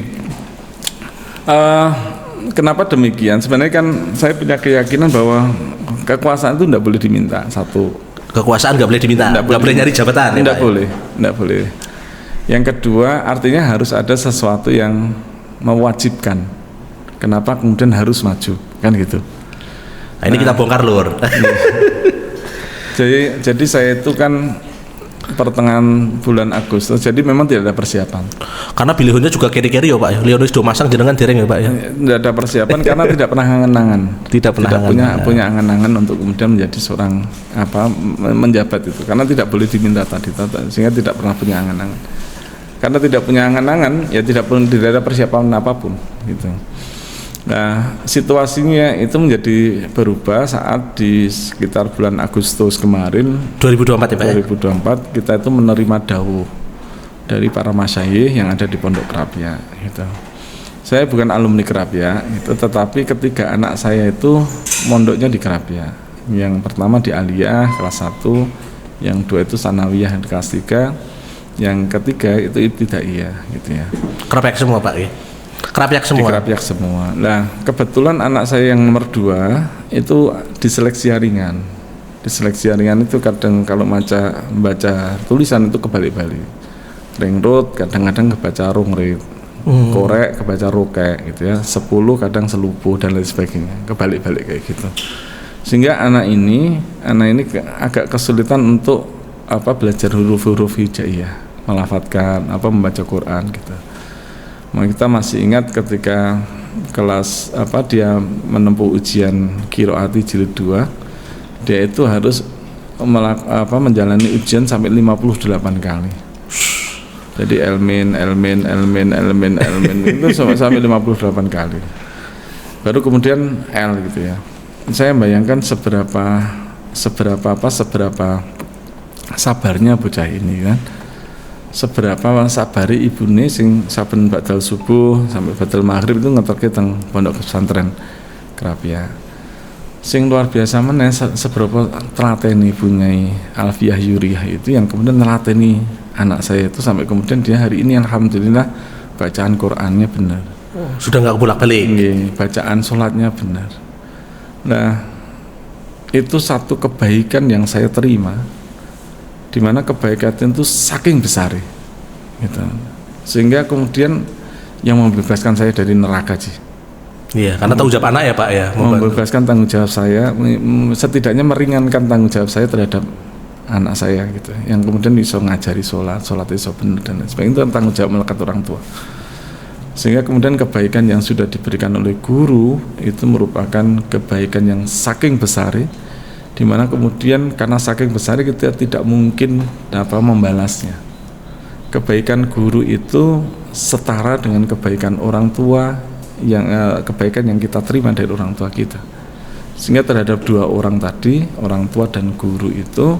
Kenapa demikian? Sebenarnya kan saya punya keyakinan bahwa kekuasaan itu tidak boleh diminta. Satu. Kekuasaan nggak boleh diminta. Nggak boleh nyari jabatan. Tidak boleh. Tidak boleh. Yang kedua, artinya harus ada sesuatu yang mewajibkan. Kenapa kemudian harus maju, kan gitu. Nah, ini kita bongkar Lur. Jadi saya itu kan pertengahan bulan Agustus, jadi memang tidak ada persiapan. Karena bilihunnya juga kiri-kiri ya Pak ya. Leonis do masang jenengan dereng ya Pak ya. Tidak ada persiapan karena tidak pernah angan-angan. Tidak punya angan-angan untuk kemudian menjadi seorang menjabat itu. Karena tidak boleh diminta tadi, sehingga tidak pernah punya angan-angan. Karena tidak punya angan-angan, ya tidak ada persiapan apapun, gitu. Nah, situasinya itu menjadi berubah saat di sekitar bulan Agustus kemarin 2024 ya Pak 2024 kita itu menerima dawuh dari para masyayikh yang ada di Pondok Krapia gitu. Saya bukan alumni Krapia itu, tetapi ketiga anak saya itu mondoknya di Krapia. Yang pertama di Aliyah kelas 1, yang 2 itu Sanawiyah kelas 3, yang ketiga itu Ibtidaiyah gitu ya. Krapyak semua Pak ya. Krapyak semua. Krapyak semua. Nah, kebetulan anak saya yang nomor 2 itu diseleksi haringan. Diseleksi haringan itu kadang kalau membaca tulisan itu kebalik-balik. Ringrut kadang-kadang kebaca rungrit. Korek kebaca rokek gitu ya. 10 kadang selubuh dan lain sebagainya. Kebalik-balik kayak gitu. Sehingga anak ini agak kesulitan untuk belajar huruf-huruf hijaiyah, melafadzkan, membaca Quran gitu. Kita masih ingat ketika kelas dia menempuh ujian Qiraati jilid 2, dia itu harus menjalani ujian sampai 58 kali. Jadi elmin itu sampai 58 kali. Baru kemudian L gitu ya. Saya bayangkan seberapa sabarnya bocah ini kan, seberapa sabari ibune sing saben badal subuh sampai badal maghrib itu ngeterke teng pondok pesantren Krapia. Sing luar biasa meneh seberapa telateni Bunyai Alfiah Yuriyah itu yang kemudian nelateni anak saya itu sampai kemudian dia hari ini alhamdulillah bacaan Qur'annya benar. Sudah nggak bolak-balik. Bacaan sholatnya benar. Nah, itu satu kebaikan yang saya terima. Di mana kebaikan itu saking besar gitu. Sehingga kemudian yang membebaskan saya dari neraka sih. Iya, karena tanggung jawab anak ya Pak ya. Membebaskan tanggung jawab saya, setidaknya meringankan tanggung jawab saya terhadap anak saya gitu. Yang kemudian bisa ngajari sholat iso bener dan lain sebagainya, itu tanggung jawab melekat orang tua. Sehingga kemudian kebaikan yang sudah diberikan oleh guru itu merupakan kebaikan yang saking besar. Dimana kemudian karena saking besar kita tidak mungkin membalasnya. Kebaikan guru itu setara dengan kebaikan orang tua kebaikan yang kita terima dari orang tua kita. Sehingga terhadap dua orang tadi, orang tua dan guru itu,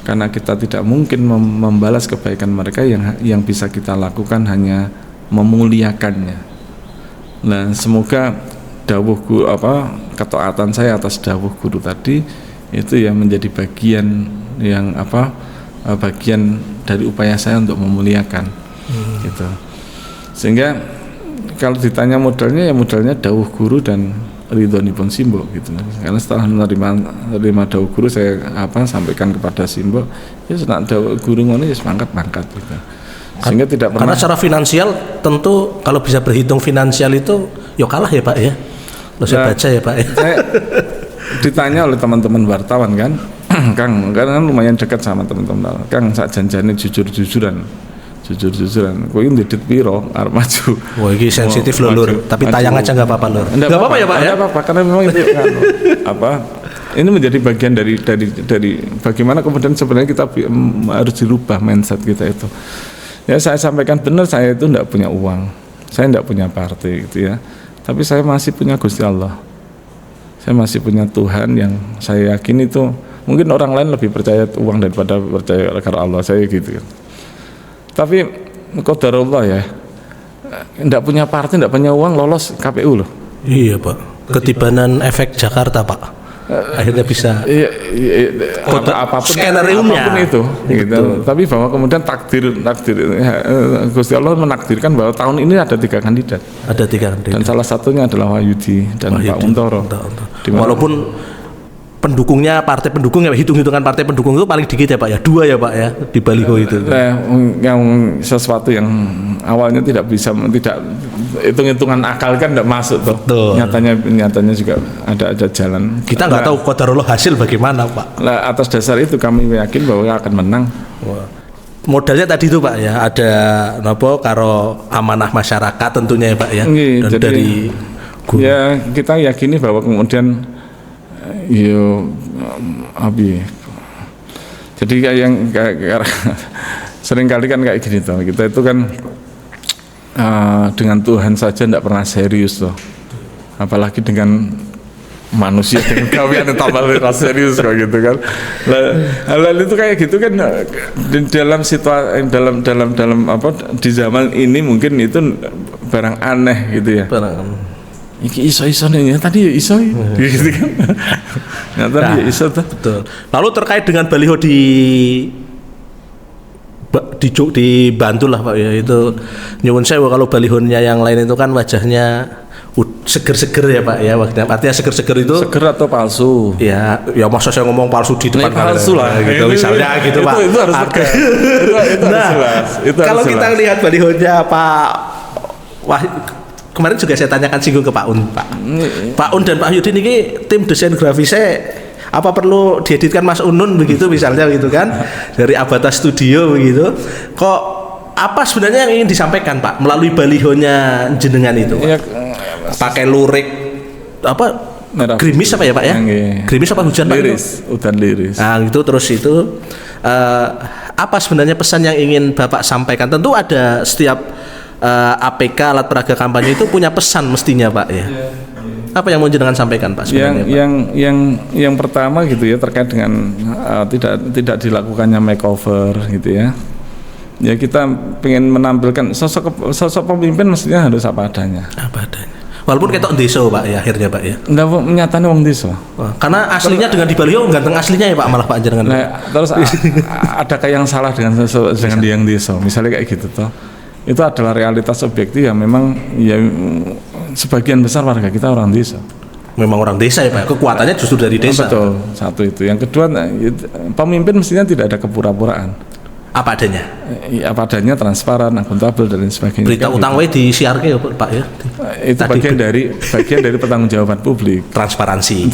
karena kita tidak mungkin membalas kebaikan mereka, yang bisa kita lakukan hanya memuliakannya. Nah, semoga dawuh guru ketaatan saya atas dawuh guru tadi itu ya menjadi bagian yang bagian dari upaya saya untuk memuliakan gitu. Sehingga kalau ditanya modalnya, ya modalnya dawuh guru dan ridhonipun Simbo gitu. Karena setelah menerima dawuh guru, saya sampaikan kepada Simbo, ya senak dawuh guru ngono ya mangkat gitu. Sehingga tidak pernah, karena secara finansial tentu kalau bisa berhitung finansial itu ya kalah ya Pak ya. Saya baca ya Pak ya. Saya ditanya oleh teman-teman wartawan kan, Kang, karena kan lumayan dekat sama teman-teman. Kang, sak janjane jujur-jujuran. Kowe ndedit piro arep maju. Wah, ini sensitif lho Lur, tapi tayang aja enggak apa-apa Lur. Enggak apa-apa ya Pak ya. Enggak apa-apa karena memang itu kan ini menjadi bagian dari bagaimana kemudian sebenarnya kita harus dirubah mindset kita itu. Ya saya sampaikan benar, saya itu enggak punya uang. Saya enggak punya partai gitu ya. Tapi saya masih punya Gusti Allah. Saya masih punya Tuhan yang saya yakin itu mungkin orang lain lebih percaya uang daripada percaya kepada Allah, saya gitu kan. Tapi qadarullah ya, enggak punya partai, enggak punya uang, lolos KPU loh. Iya Pak, ketibanan efek Jakarta Pak. Akhirnya bisa apapun skenario-nya itu gitu. Tapi bahwa kemudian takdir Gusti Allah menakdirkan bahwa tahun ini ada 3 kandidat. Ada 3 kandidat. Dan salah satunya adalah Wahyudi dan Pak Untoro. Walaupun pendukungnya, partai pendukung ya, hitung-hitungan partai pendukung itu paling dikit ya Pak ya, 2 ya Pak ya di baliho itu. Yang sesuatu yang awalnya tidak hitung-hitungan akal kan tidak masuk tuh. Nyatanya juga ada jalan. Kita nggak tahu qadarullah hasil bagaimana Pak. Nah, atas dasar itu kami yakin bahwa akan menang. Modalnya tadi itu Pak ya, ada karo amanah masyarakat tentunya ya Pak ya. Dan jadi, dari guru. Ya kita yakini bahwa kemudian jadi kayak sering kali kan kayak gini tuh, kita itu kan dengan Tuhan saja tidak pernah serius tuh, apalagi dengan manusia dengan kawian tambah serius kok gitu kan. Hal itu kayak gitu kan dalam situasi dalam di zaman ini mungkin itu barang aneh gitu ya. Iki iso nih, tadi ya iso gitu kan. Tadi ya iso tuh. Betul. Lalu terkait dengan baliho di Bantul lah Pak ya, itu nyuwun sewu kalau balihonya yang lain itu kan wajahnya seger-seger ya Pak ya, artinya seger-seger itu seger atau palsu? Ya masa saya ngomong palsu di depan palsu lah gitu misalnya gitu Pak. Itu harus tegas. Kalau kita lihat balihonya Pak kemarin juga saya tanyakan singgung ke Pak Un, Pak Un dan Pak Yudin ini tim desain grafisnya apa perlu dieditkan Mas Unun begitu misalnya gitu kan dari Abata Studio begitu. Kok apa sebenarnya yang ingin disampaikan Pak melalui balihonya jenengan itu Pak? Ya, pakai lurik merah, gerimis apa ya Pak ya? Gerimis apa hujan liris, Pak? Hujan liris. Nah itu terus itu apa sebenarnya pesan yang ingin Bapak sampaikan? Tentu ada setiap APK alat peraga kampanye itu punya pesan mestinya Pak ya. Apa yang mau jenengan sampaikan Pak sebenarnya Pak? Yang pertama gitu ya, terkait dengan tidak dilakukannya makeover gitu ya. Ya kita pengen menampilkan sosok pemimpin mestinya harus apa adanya. Apa adanya. Walaupun ketok desa Pak ya akhirnya Pak ya. Enggak nyatane wong desa. Karena aslinya dengan di baliho ganteng aslinya ya Pak malah Pak jenengan. Nah, terus adakah yang salah dengan yang desa? Misalnya kayak gitu toh. Itu adalah realitas objektif yang memang ya sebagian besar warga kita orang desa. Memang orang desa ya Pak, kekuatannya justru dari desa. Betul, satu itu. Yang kedua, pemimpin mestinya tidak ada kepura-puraan. Apa adanya? Apa adanya, transparan, akuntabel dan sebagainya. Berita utang wae disiarke ya Pak ya. Itu bagian dari pertanggungjawaban publik. Transparansi.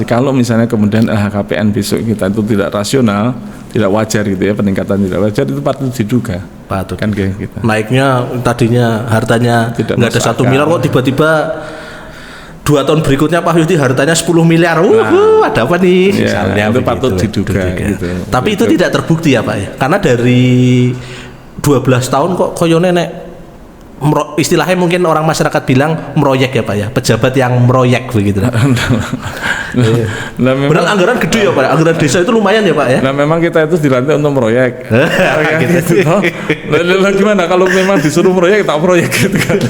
Kalau misalnya kemudian LHKPN besok kita itu tidak rasional, tidak wajar gitu ya, peningkatan tidak wajar, itu patut diduga. Patut kan kayak gitu. Naiknya tadinya hartanya nggak ada 1 miliar kok tiba-tiba 2 tahun berikutnya Pak Yudi hartanya 10 miliar. Ada apa nih? Ya, misalnya itu patut diduga gitu. Tapi itu tidak terbukti ya Pak ya. Karena dari 12 tahun kok koyone nek istilahnya mungkin orang masyarakat bilang meroyek ya Pak ya, pejabat yang meroyek begitu. Benar anggaran gede ya Pak, anggaran desa itu lumayan ya Pak ya. Nah memang kita itu dilantik untuk meroyek. gitu. Lalu gimana kalau memang disuruh meroyek, tak proyek gitu kan.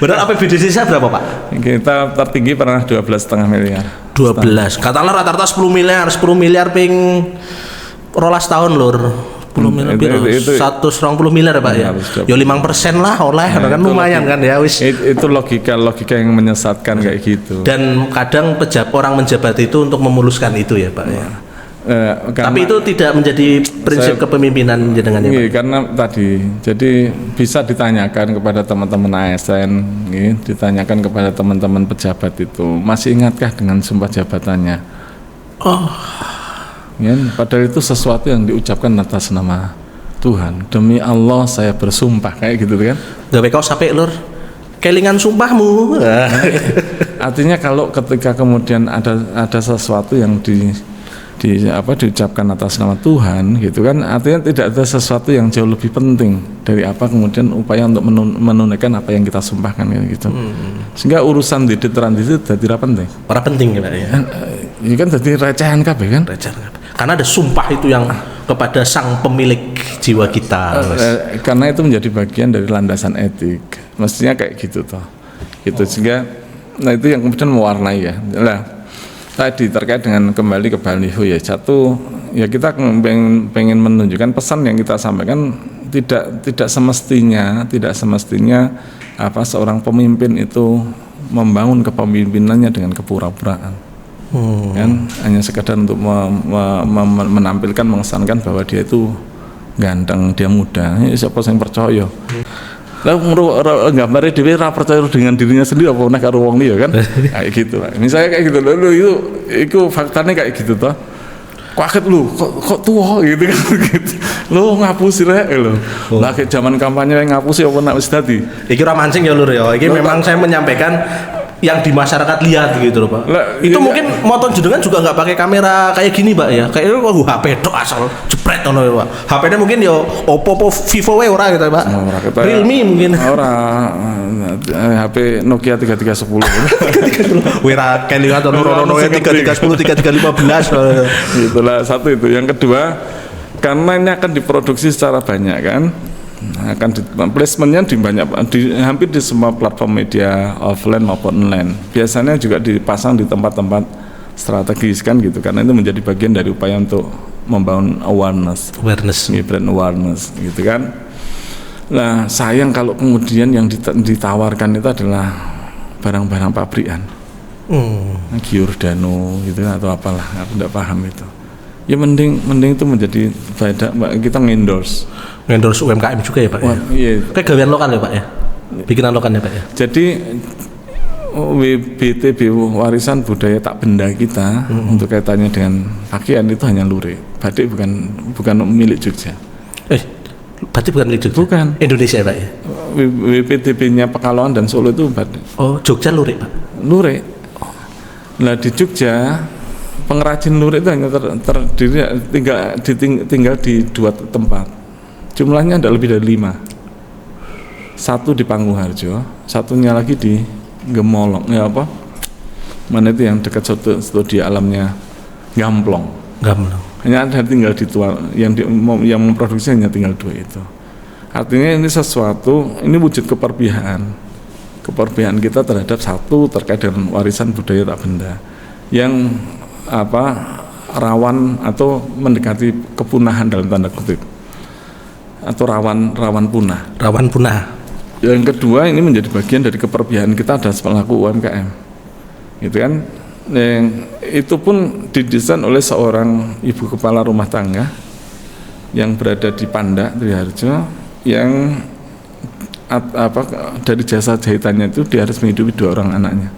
Benar APBD desa berapa Pak? Kita tertinggi pernah 12,5 miliar. 12. Katakanlah rata-rata 10 miliar ping 12 tahun lur. 10 miliar itu 120 miliar ya Pak ya. Ya 5% lah oleh kan lumayan kan ya wis. Itu logika yang menyesatkan kayak gitu. Dan kadang orang menjabat itu untuk memuluskan itu ya Pak ya. Tapi itu tidak menjadi prinsip kepemimpinan jenengan ya Pak. Karena tadi jadi bisa ditanyakan kepada teman-teman ASN, ditanyakan kepada teman-teman pejabat itu, masih ingatkah dengan sumpah jabatannya? Ya, padahal itu sesuatu yang diucapkan atas nama Tuhan. Demi Allah saya bersumpah kayak gitu kan? Gawe kau sampai lur kelingan sumpahmu. Artinya kalau ketika kemudian ada sesuatu yang diucapkan atas nama Tuhan gitu kan, artinya tidak ada sesuatu yang jauh lebih penting dari apa kemudian upaya untuk menunaikan apa yang kita sumpahkan gitu. Sehingga urusan di diteran itu tidak penting. Orang penting ya Pak ya. Ini kan jadi recehan kabeh kan? Recehan kabeh. Karena ada sumpah itu yang kepada sang pemilik jiwa kita. Karena itu menjadi bagian dari landasan etik. Mestinya kayak gitu toh. Gitu sehingga itu yang kemudian mewarnai ya. Nah, tadi terkait dengan kembali ke baliho ya, satu ya kita pengen menunjukkan pesan yang kita sampaikan tidak semestinya seorang pemimpin itu membangun kepemimpinannya dengan kepura-puraan. Kan hanya sekedar untuk menampilkan mengesankan bahwa dia itu ganteng, dia muda. Ini siapa yang percaya? Lah gambarnya dhewe ora percaya dengan dirinya sendiri apa nek karo wong liya kan? Kayak gitu. Misalnya kayak gitu lho, itu faktanya kayak gitu toh. Kaget lu, kok tua gitu kan gitu. Lu ngapusi rek lho. Lah kayak zaman kampanye ngapusi apa nek wis dadi. Iki ora mancing ya lur ya. Iki memang saya menyampaikan yang di masyarakat lihat gitu loh Pak. Itu mungkin motor jenengan juga nggak pakai kamera kayak gini Pak ya. Kayak itu HP tok asal jepret ngono ya Pak. HP-nya mungkin ya Oppo, Vivo ora gitu Pak. Realme mungkin. Ora HP Nokia 3310. Wira kelingan rono 3310 3315. Itulah satu itu. Yang kedua, karena ini akan diproduksi secara banyak kan. Akan placementnya hampir di semua platform media offline maupun online. Biasanya juga dipasang di tempat-tempat strategis kan gitu, karena itu menjadi bagian dari upaya untuk membangun brand awareness gitu kan. Nah sayang kalau kemudian yang ditawarkan itu adalah barang-barang pabrikan, Giordano gitu atau apalah, aku tidak paham itu. Ya mending itu menjadi faedah kita ngendorse UMKM juga ya Pak. Wah, iya. Kayak gawean lokal ya Pak ya. Bikinan lokal ya Pak ya. Jadi WBTB warisan budaya tak benda kita untuk kaitannya dengan pakaian itu hanya lurik. Batik bukan milik Jogja. Batik bukan milik Jogja. Bukan. Indonesia ya Pak ya. WPTB-nya Pekalongan dan Solo itu batik. Oh, Jogja lurik Pak. Lurik. Nah di Jogja pengrajin lurik itu hanya terdiri tinggal di 2 tempat. Jumlahnya ada lebih dari 5. Satu di Pangguharjo, satunya lagi di Gemolong. Ya apa? Mana itu yang dekat studi alamnya Gamplong. Hanya ada tinggal di yang memproduksi hanya tinggal 2 itu. Artinya ini sesuatu, ini wujud keperpihakan kita terhadap satu terkait dengan warisan budaya tak benda yang rawan atau mendekati kepunahan dalam tanda kutip atau rawan punah. Yang kedua ini menjadi bagian dari keperpihakan kita dan pelaku UMKM gitu kan. Itu pun didesain oleh seorang ibu kepala rumah tangga yang berada di Pandak Triharjo yang dari jasa jahitannya itu dia harus menghidupi 2 orang anaknya,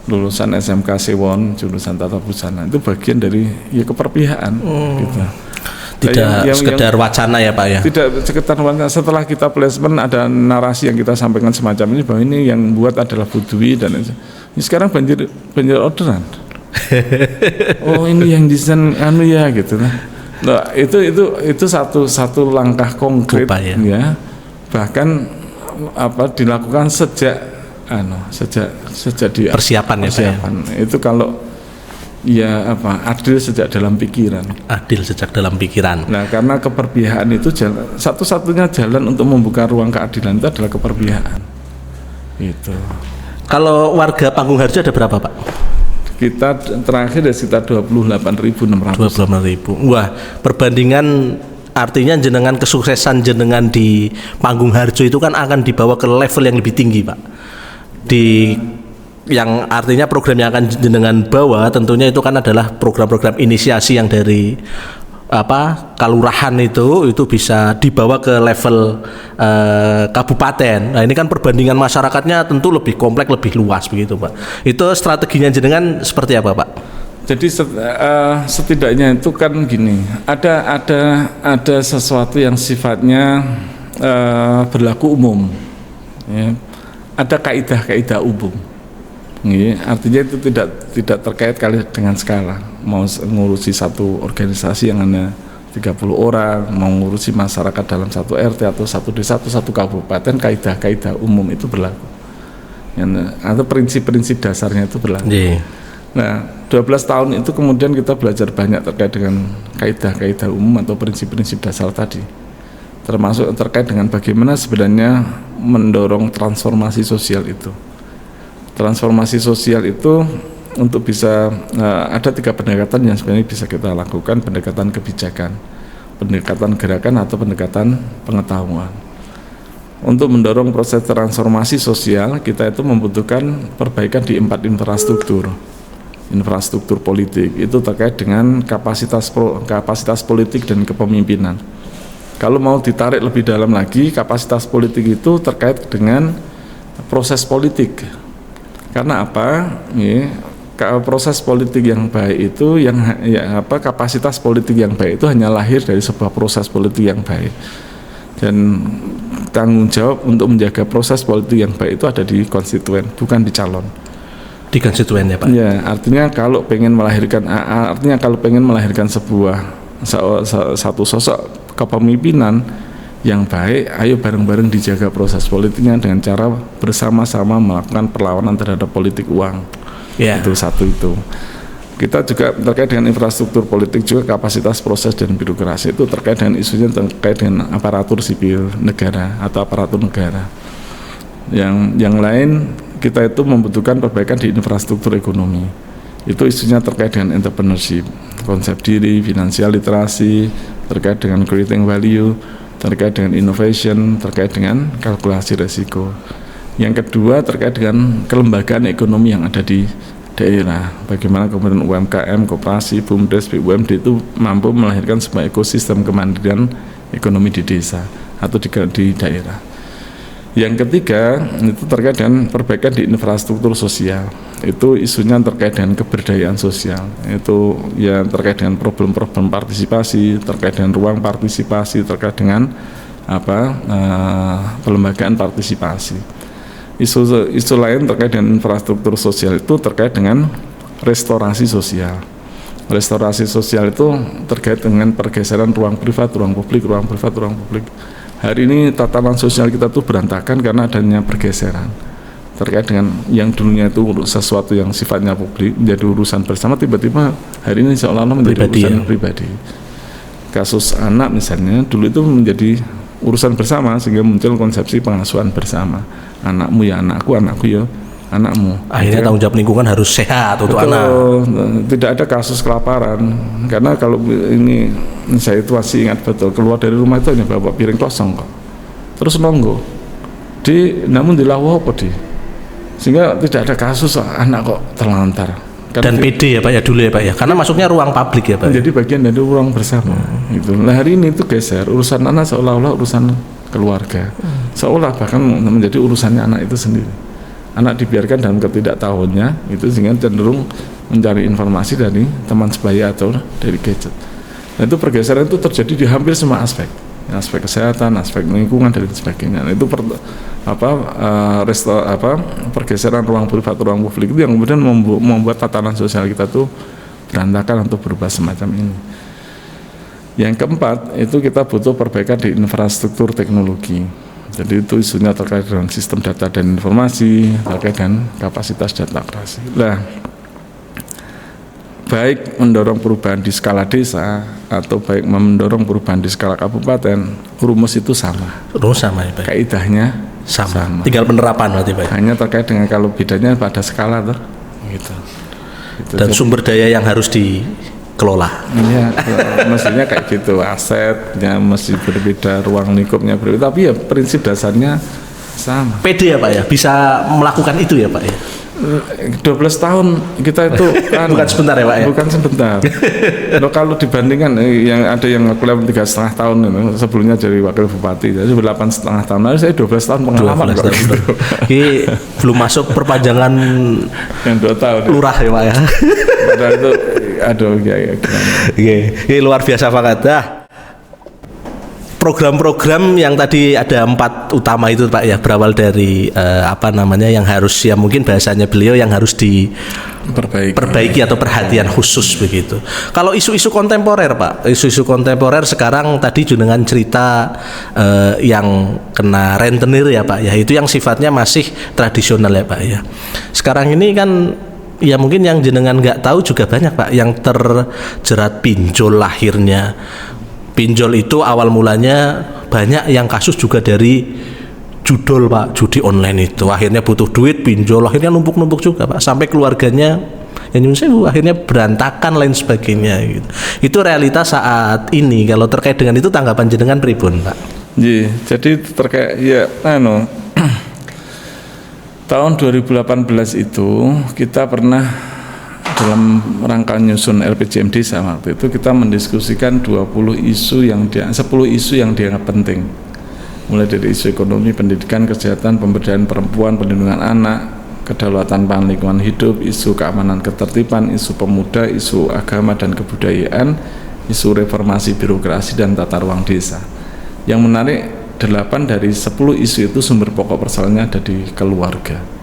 lulusan SMK Sewon jurusan tata busana. Itu bagian dari keperpihakan gitu. Tidak sekedar wacana ya Pak ya. Tidak sekedar wacana. Setelah kita placement ada narasi yang kita sampaikan semacam ini bahwa ini yang buat adalah Budwi dan ini sekarang banjir orderan. Oh ini yang desain ya gitu. Nah itu satu langkah konkret ya. Bahkan dilakukan sejak di persiapan. Itu kalau adil sejak dalam pikiran. Nah, karena keperpihakan itu satu-satunya jalan untuk membuka ruang keadilan itu adalah keperpihakan. Itu. Kalau warga Panggung Harjo ada berapa Pak? kita terakhir ya sekitar 28.600. 26.000. Wah, perbandingan artinya jenengan kesuksesan jenengan di Panggung Harjo itu kan akan dibawa ke level yang lebih tinggi, Pak. Di yang artinya program yang akan jenengan bawa tentunya itu kan adalah program-program inisiasi yang dari kalurahan itu bisa dibawa ke level kabupaten. Nah, ini kan perbandingan masyarakatnya tentu lebih kompleks, lebih luas begitu, Pak. Itu strateginya jenengan seperti apa, Pak? Jadi setidaknya itu kan gini, ada sesuatu yang sifatnya berlaku umum, ya. Ada kaidah-kaidah umum. Ya, artinya itu tidak terkait kali dengan skala. Mau ngurusi satu organisasi yang hanya 30 orang, mau ngurusi masyarakat dalam satu RT atau satu desa atau satu kabupaten, kaidah-kaidah umum itu berlaku. Ya, atau prinsip-prinsip dasarnya itu berlaku. Yeah. Nah, 12 tahun itu kemudian kita belajar banyak terkait dengan kaidah-kaidah umum atau prinsip-prinsip dasar tadi. Termasuk terkait dengan bagaimana sebenarnya mendorong transformasi sosial itu. Transformasi sosial itu untuk bisa ada 3 pendekatan yang sebenarnya bisa kita lakukan: pendekatan kebijakan, pendekatan gerakan, atau pendekatan pengetahuan. Untuk mendorong proses transformasi sosial, kita itu membutuhkan perbaikan di 4 infrastruktur politik. Itu terkait dengan kapasitas politik dan kepemimpinan. Kalau mau ditarik lebih dalam lagi, kapasitas politik itu terkait dengan proses politik. Karena apa? Ya, proses politik yang baik itu kapasitas politik yang baik itu hanya lahir dari sebuah proses politik yang baik. Dan tanggung jawab untuk menjaga proses politik yang baik itu ada di konstituen, bukan di calon. Di konstituen ya, Pak. Ya, artinya kalau pengen melahirkan sebuah satu sosok kepemimpinan yang baik, ayo bareng-bareng dijaga proses politiknya dengan cara bersama-sama melakukan perlawanan terhadap politik uang. Itu satu itu. Kita juga terkait dengan infrastruktur politik, juga kapasitas proses dan birokrasi itu terkait dengan isunya terkait dengan aparatur sipil negara atau aparatur negara. Yang lain kita itu membutuhkan perbaikan di infrastruktur ekonomi. Itu isunya terkait dengan entrepreneurship, konsep diri, finansial literasi, terkait dengan creating value, terkait dengan innovation, terkait dengan kalkulasi resiko. Yang kedua terkait dengan kelembagaan ekonomi yang ada di daerah. Bagaimana kemudian UMKM, koperasi, BUMDes, BUMD itu mampu melahirkan sebuah ekosistem kemandirian ekonomi di desa atau di daerah. Yang ketiga itu terkait dengan perbaikan di infrastruktur sosial. Itu isunya terkait dengan keberdayaan sosial. Itu ya terkait dengan problem-problem partisipasi, terkait dengan ruang partisipasi, terkait dengan pelembagaan partisipasi. Isu lain terkait dengan infrastruktur sosial itu terkait dengan restorasi sosial. Restorasi sosial itu terkait dengan pergeseran ruang privat, ruang publik, ruang privat, ruang publik. Hari ini tatanan sosial kita tuh berantakan karena adanya pergeseran terkait dengan yang dulunya itu sesuatu yang sifatnya publik menjadi urusan bersama, tiba-tiba hari ini seolah-olah menjadi urusan pribadi. Kasus anak misalnya dulu itu menjadi urusan bersama sehingga muncul konsepsi pengasuhan bersama. Anakmu ya anakku, anakku ya anakmu. Akhirnya tanggung jawab lingkungan harus sehat untuk anak. Tidak ada kasus kelaparan karena kalau ini saya itu masih ingat betul, keluar dari rumah itu hanya bawa piring kosong kok, terus nonggo namun dilawo apa sehingga tidak ada kasus anak kok terlantar. Dan PD ya Pak ya dulu ya Pak ya, karena masuknya ruang publik ya Pak. Jadi bagian dari ruang bersama. Gitu. Nah hari ini itu geser, urusan anak seolah-olah urusan keluarga, seolah bahkan menjadi urusannya anak itu sendiri. Anak dibiarkan dalam ketidaktahuannya itu sehingga cenderung mencari informasi dari teman sebaya atau dari gadget. Nah, itu pergeseran itu terjadi di hampir semua aspek kesehatan, aspek lingkungan dan sebagainya. Nah, itu pergeseran ruang privat, ruang publik itu yang kemudian membuat tatanan sosial kita tuh berantakan untuk berubah semacam ini. Yang keempat itu kita butuh perbaikan di infrastruktur teknologi. Jadi itu isunya terkait dengan sistem data dan informasi, terkait dengan kapasitas data operasi. Nah, baik mendorong perubahan di skala desa atau baik mendorong perubahan di skala kabupaten, rumus itu sama. Rumus sama ya Pak. Kaidahnya sama. Tinggal penerapan berarti Pak. Hanya terkait dengan kalau bedanya pada skala tuh. Gitu. Gitu. Dan sumber daya yang harus dikelola. Iya, mestinya kayak gitu, asetnya mesti berbeda, ruang lingkupnya berbeda, tapi ya prinsip dasarnya sama. PD ya Pak ya, bisa melakukan itu ya Pak ya. 12 tahun kita itu Bukan sebentar ya Pak ya. bukan sebentar. Loh, kalau dibandingkan yang ada yang aku lewat 3,5 tahun itu, sebelumnya jadi wakil bupati, jadi 8,5 tahun lalu saya 12 tahun pengalaman 12 kok tahun. gitu. Ini belum masuk perpanjangan Yang 2 tahun. lurah ya Pak ya. Padahal itu aduh ya gimana. Ini luar biasa banget dah. Program-program yang tadi ada 4 utama itu Pak ya, berawal dari yang harus, ya mungkin bahasanya beliau yang harus diperbaiki atau perhatian khusus begitu. Kalau isu-isu kontemporer Pak, isu-isu kontemporer sekarang tadi jenengan cerita yang kena rentenir ya Pak ya, itu yang sifatnya masih tradisional ya Pak ya. Sekarang ini kan ya mungkin yang jenengan nggak tahu juga banyak Pak yang terjerat pinjol lahirnya. Pinjol itu awal mulanya banyak yang kasus juga dari judol Pak, judi online itu. Akhirnya butuh duit, pinjol, akhirnya numpuk-numpuk juga Pak, sampai keluarganya yang akhirnya berantakan lain sebagainya gitu. Itu realitas saat ini. Kalau terkait dengan itu tanggapan jenengan pripun Pak? Iya, jadi terkait ya tahun 2018 itu kita pernah dalam rangka nyusun LPJM Desa waktu itu kita mendiskusikan 10 isu yang dianggap penting, mulai dari isu ekonomi, pendidikan, kesehatan, pemberdayaan perempuan, perlindungan anak, kedaulatan pangan, lingkungan hidup, isu keamanan ketertiban, isu pemuda, isu agama dan kebudayaan, isu reformasi birokrasi dan tata ruang desa. Yang menarik, 8 dari 10 isu itu sumber pokok persoalannya ada di keluarga.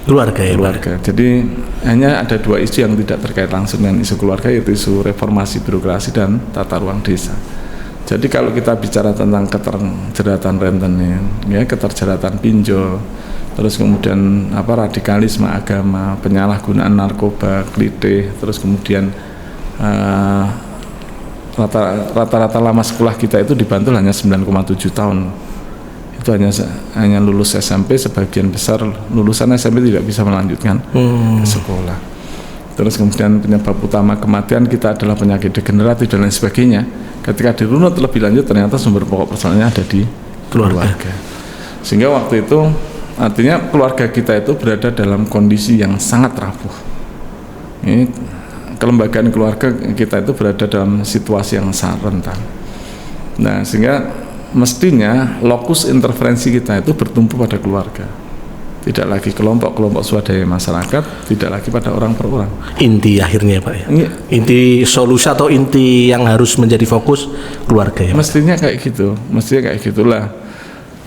Keluarga. Jadi hanya ada 2 isu yang tidak terkait langsung dengan isu keluarga, yaitu isu reformasi birokrasi dan tata ruang desa. Jadi kalau kita bicara tentang keterjeratan rentenir, ya keterjeratan pinjol, terus kemudian radikalisme agama, penyalahgunaan narkoba, klitih, terus kemudian rata-rata lama sekolah kita itu dibantu hanya 9,7 tahun. Itu hanya lulus SMP, sebagian besar lulusan SMP tidak bisa melanjutkan ke sekolah. Terus kemudian penyebab utama kematian kita adalah penyakit degeneratif dan lain sebagainya. Ketika dirunut lebih lanjut ternyata sumber pokok persoalannya ada di keluarga. Sehingga waktu itu artinya keluarga kita itu berada dalam kondisi yang sangat rapuh. Ini kelembagaan keluarga kita itu berada dalam situasi yang sangat rentan. Nah, sehingga mestinya lokus interferensi kita itu bertumpu pada keluarga, tidak lagi kelompok-kelompok swadaya masyarakat, tidak lagi pada orang per orang. Inti akhirnya Pak ya, inti solusi atau inti yang harus menjadi fokus keluarga ya Pak? Mestinya kayak gitulah.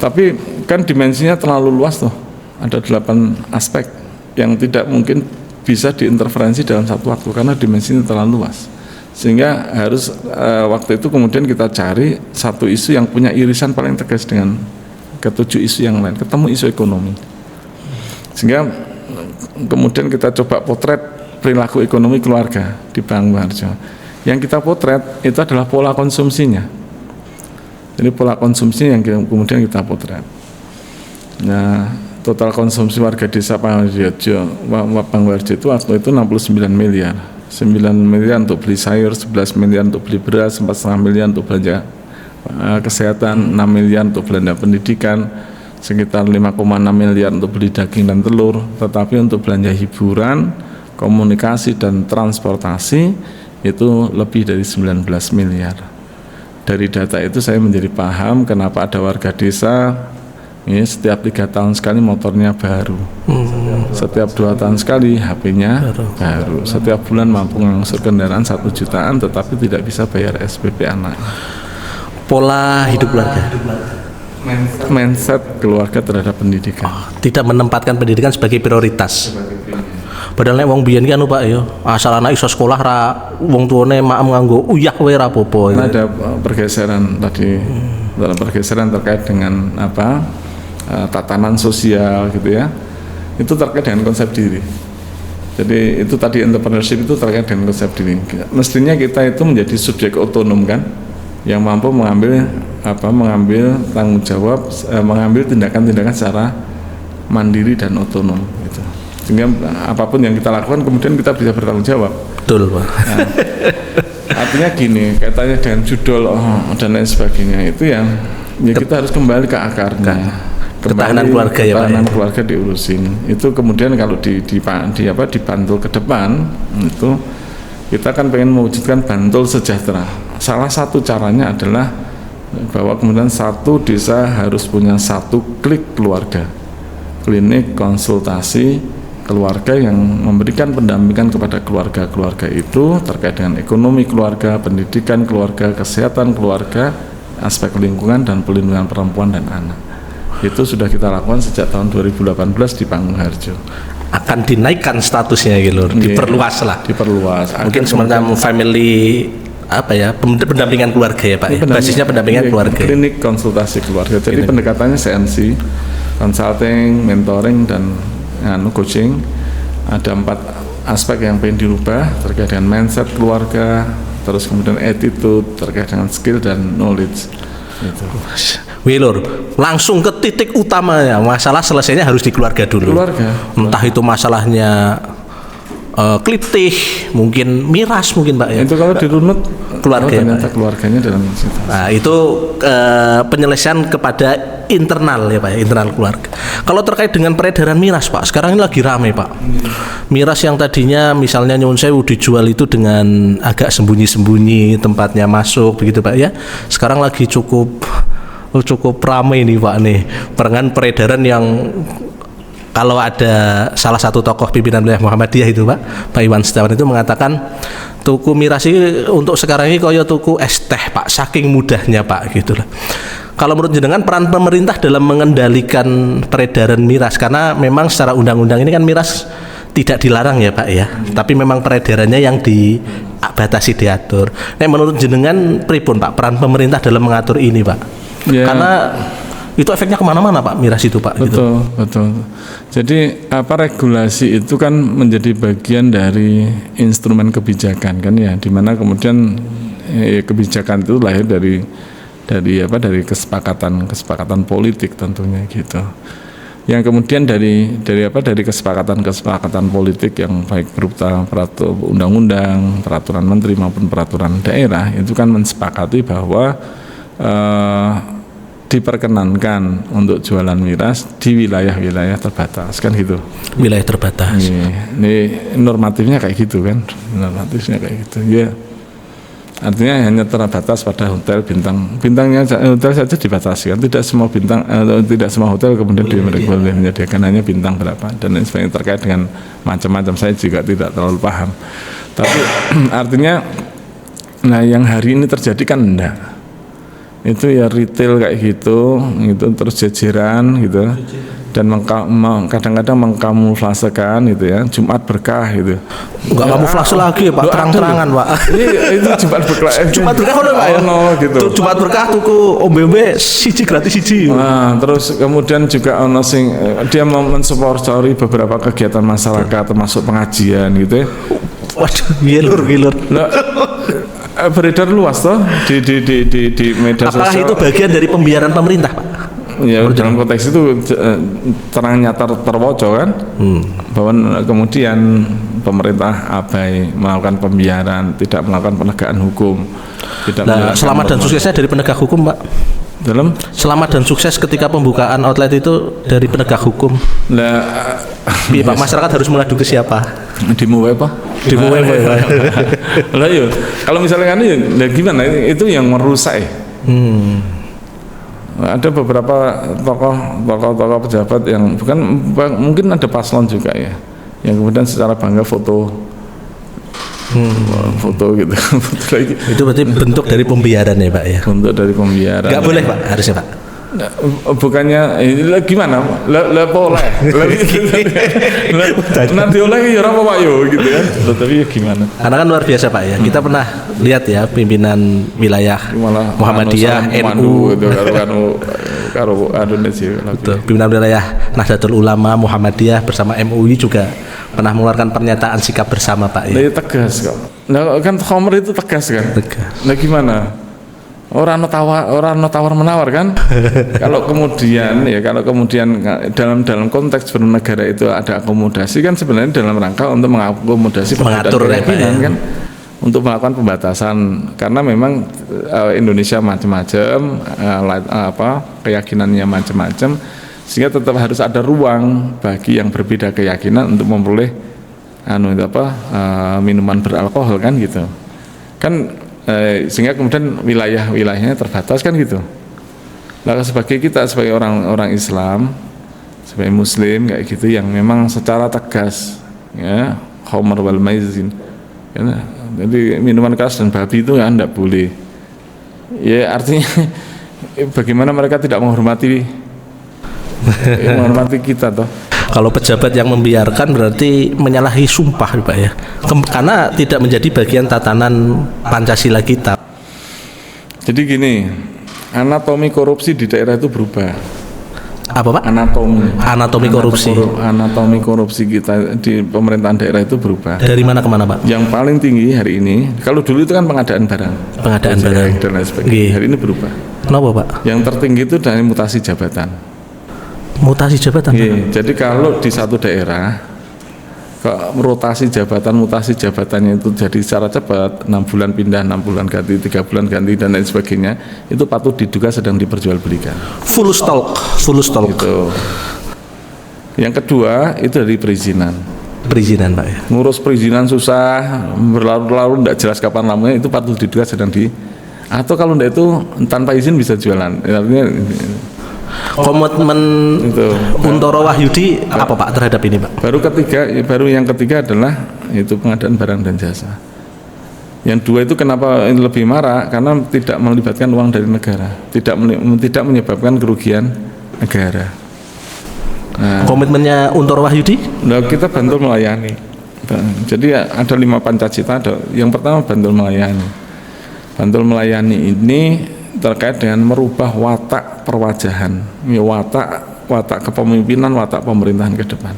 Tapi kan dimensinya terlalu luas tuh, ada 8 aspek yang tidak mungkin bisa diinterferensi dalam satu waktu karena dimensinya terlalu luas. Sehingga harus waktu itu kemudian kita cari satu isu yang punya irisan paling tegas dengan ke-7 isu yang lain, ketemu isu ekonomi. Sehingga kemudian kita coba potret perilaku ekonomi keluarga di Bangwarjo. Yang kita potret itu adalah pola konsumsinya. Jadi pola konsumsi yang kemudian kita potret. Nah, total konsumsi warga desa Bangwarjo itu waktu itu 69 miliar. 9 miliar untuk beli sayur, 11 miliar untuk beli beras, 4,5 miliar untuk belanja kesehatan, 6 miliar untuk belanja pendidikan, sekitar 5,6 miliar untuk beli daging dan telur. Tetapi untuk belanja hiburan, komunikasi dan transportasi itu lebih dari 19 miliar. Dari data itu saya menjadi paham kenapa ada warga desa ini setiap 3 tahun sekali motornya baru, setiap 2 tahun sekali HP-nya baru, setiap bulan mampu mengangsur kendaraan 1 jutaan tetapi tidak bisa bayar SPP anak. Pola hidup keluarga, mindset keluarga terhadap pendidikan, tidak menempatkan pendidikan sebagai prioritas. Padahal nek wong biyen kan Pak ya, asal anak iso sekolah ra wong tuane maem nganggo uyah wae ra apa-apa. Ada pergeseran tadi, dalam pergeseran terkait dengan tatanan sosial gitu ya, itu terkait dengan konsep diri. Jadi itu tadi entrepreneurship itu terkait dengan konsep diri. Mestinya kita itu menjadi subjek otonom kan, yang mampu mengambil tanggung jawab, mengambil tindakan-tindakan secara mandiri dan otonom gitu. Sehingga apapun yang kita lakukan kemudian kita bisa bertanggung jawab. Betul, Pak. Nah, artinya gini, kaitannya dengan judul dan lain sebagainya itu ya kita harus kembali ke akarnya. Ketahanan keluarga ya, Pak. Ketahanan keluarga diurusin. Itu kemudian kalau dibantul ke depan itu kita kan pengen mewujudkan Bantul sejahtera. Salah satu caranya adalah bahwa kemudian satu desa harus punya satu klik keluarga, klinik konsultasi keluarga yang memberikan pendampingan kepada keluarga-keluarga itu terkait dengan ekonomi keluarga, pendidikan keluarga, kesehatan keluarga, aspek lingkungan dan pelindungan perempuan dan anak. Itu sudah kita lakukan sejak tahun 2018 di Panggung-Harjo. Akan dinaikkan statusnya gitu, diperluas lah. Diperluas. Mungkin semacam family pendampingan keluarga ya Pak ya? Basisnya pendampingan keluarga. Klinik konsultasi keluarga. Jadi pendekatannya CNC, consulting, mentoring dan coaching. Ada 4 aspek yang pengen dirubah terkait dengan mindset keluarga, terus kemudian attitude terkait dengan skill dan knowledge. Gitu. Wilur, langsung ke titik utamanya, masalah selesainya harus di keluarga dulu. Entah itu masalahnya klitih, mungkin miras mungkin Pak ya. Itu kalau dirunut keluarga ternyata keluarganya dalam situasi. Nah, itu penyelesaian kepada internal ya Pak ya, internal keluarga. Kalau terkait dengan peredaran miras Pak, sekarang ini lagi ramai Pak. Miras yang tadinya misalnya nyuwun sewu dijual itu dengan agak sembunyi-sembunyi tempatnya masuk begitu Pak ya. Sekarang lagi cukup ramai nih Pak nih. Peredaran yang kalau ada salah satu tokoh pimpinan wilayah Muhammadiyah itu Pak Iwan Setiawan itu mengatakan tuku miras ini untuk sekarang ini kaya tuku es teh Pak, saking mudahnya Pak gitu lah. Kalau menurut jenengan peran pemerintah dalam mengendalikan peredaran miras, karena memang secara undang-undang ini kan miras tidak dilarang ya Pak ya, tapi memang peredarannya yang dibatasi diatur. Nah, menurut jenengan pripun Pak peran pemerintah dalam mengatur ini Pak? Ya. Karena itu efeknya kemana-mana Pak miras itu Pak. Betul, gitu. Betul. Jadi regulasi itu kan menjadi bagian dari instrumen kebijakan kan ya, dimana kemudian kebijakan itu lahir dari kesepakatan politik tentunya gitu. Yang kemudian dari kesepakatan politik yang baik berupa undang-undang, peraturan menteri maupun peraturan daerah itu kan mensepakati bahwa diperkenankan untuk jualan miras di wilayah-wilayah terbatas kan gitu. Wilayah terbatas. Ini normatifnya kayak gitu kan. Normatifnya kayak gitu. Ya. Artinya hanya terbatas pada hotel bintangnya hotel saja dibatasi kan. Tidak semua hotel kemudian boleh menyediakan hanya bintang berapa dan lain sebagainya terkait dengan macam-macam. Saya juga tidak terlalu paham. Tapi artinya yang hari ini terjadi kan enggak. Itu ya retail kayak gitu terus jejeran gitu dan kadang-kadang mengkamuflasekan gitu ya, Jumat berkah gitu. Enggak kamuflase lagi Pak, terang-terangan Pak. Itu Jumat berkah. Jumat berkah gitu. Jumat berkah tuku ombe-ombe siji gratis siji. Nah, terus kemudian juga ono sing dia mau mensponsori beberapa kegiatan masyarakat termasuk pengajian gitu ya. Waduh, gilur. Beredar luas toh di media sosial. Apakah itu bagian dari pembiaran pemerintah Pak? Ya dalam konteks itu terang nyata terwocok kan bahwa kemudian pemerintah abai melakukan pembiaran, tidak melakukan penegakan hukum, selamat dan suksesnya dari penegak hukum Pak. Dalam selamat dan sukses ketika pembukaan outlet itu dari penegak hukum. Pak masyarakat harus mengadu ke siapa? Demo apa? Lah yo, kalau misalnya kan gimana itu yang merusak ya. Ada beberapa tokoh pejabat yang mungkin ada paslon juga ya, yang kemudian secara bangga foto gitu. Foto lagi. Itu berarti bentuk dari pembiaran ya Pak ya? Bentuk dari pembiaran. Nggak boleh Pak, harusnya Pak. Bukannya gimana? Lah boleh. Nanti oleh ya apa Pak yo gitu kan. Tapi gimana? Karena kan luar biasa Pak ya. Kita pernah lihat ya pimpinan wilayah Muhammadiyah NU itu karo Indonesia. Pimpinan wilayah Nahdlatul Ulama Muhammadiyah bersama MUI juga pernah mengeluarkan pernyataan sikap bersama Pak ya. Tegas kok. Nah kan Khomer itu tegas kan? Tegas. Nah gimana? Orang tawar menawar kan. Kalau kemudian dalam konteks bernegara itu ada akomodasi kan sebenarnya dalam rangka untuk mengakomodasi Mengatur keyakinan kan, untuk melakukan pembatasan karena memang Indonesia macam-macam, keyakinannya macam-macam, sehingga tetap harus ada ruang bagi yang berbeda keyakinan untuk memperoleh minuman beralkohol kan gitu kan. Sehingga kemudian wilayahnya terbatas kan gitu. Lalu sebagai kita sebagai orang Islam, sebagai Muslim kayak gitu yang memang secara tegas ya khamr wal maizin, ya, jadi minuman keras dan babi itu ya tidak boleh. Ya artinya bagaimana mereka tidak menghormati kita toh. Kalau pejabat yang membiarkan berarti menyalahi sumpah Pak ya, karena tidak menjadi bagian tatanan Pancasila kita. Jadi gini, anatomi korupsi di daerah itu berubah. Apa Pak? Anatomi korupsi. Anatomi korupsi kita di pemerintahan daerah itu berubah. Dari mana ke mana Pak? Yang paling tinggi hari ini, kalau dulu itu kan pengadaan barang dan lain sebagainya. Hari ini berubah. Kenapa Pak? Yang tertinggi itu dari mutasi jabatan. Mutasi jabatan. Jadi kalau di satu daerah mutasi jabatannya itu jadi secara cepat, 6 bulan pindah, 6 bulan ganti, 3 bulan ganti dan lain sebagainya, itu patut diduga sedang diperjualbelikan. Full stock. Gitu. Yang kedua itu dari perizinan Pak ya. Ngurus perizinan susah, berlarut-larut tidak jelas kapan lamanya, itu patut diduga sedang atau kalau tidak itu tanpa izin bisa jualan. Artinya komitmen Untoro Wahyudi apa Pak terhadap ini Pak? Baru yang ketiga adalah itu pengadaan barang dan jasa. Yang dua itu kenapa ini lebih marah? Karena tidak melibatkan uang dari negara, tidak menyebabkan kerugian negara. Nah, komitmennya Untoro Wahyudi? Nah, kita bantu melayani. Jadi ada 5 pancacita. Yang pertama bantu melayani. Bantu melayani ini terkait dengan merubah watak perwajahan, watak kepemimpinan, watak pemerintahan ke depan.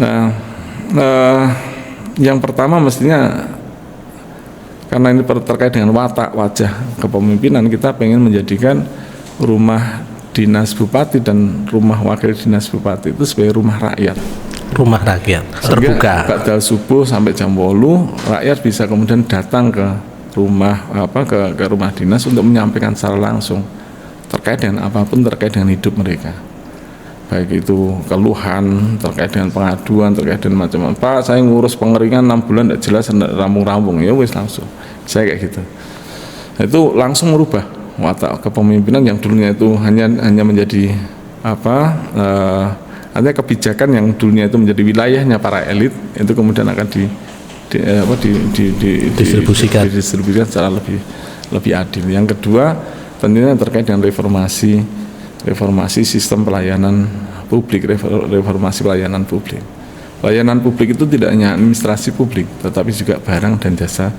Nah, yang pertama mestinya karena ini terkait dengan watak wajah kepemimpinan, kita pengen menjadikan rumah dinas bupati dan rumah wakil dinas bupati itu sebagai rumah rakyat. Rumah rakyat terbuka. Ba'dal subuh sampai jam 8 rakyat bisa kemudian datang ke rumah ke rumah dinas untuk menyampaikan secara langsung terkait dengan apapun terkait dengan hidup mereka, baik itu keluhan terkait dengan pengaduan terkait dengan macam-macam. Pak, saya ngurus pengeringan 6 bulan tidak jelas, rampung-rampung, ya wis langsung saya kayak gitu. Nah, itu langsung merubah watak kepemimpinan yang dulunya itu hanya menjadi artinya kebijakan yang dulunya itu menjadi wilayahnya para elit, itu kemudian akan didistribusikan secara lebih adil. Yang kedua tentunya terkait dengan reformasi sistem pelayanan publik, reformasi pelayanan publik. Pelayanan publik itu tidak hanya administrasi publik, tetapi juga barang dan jasa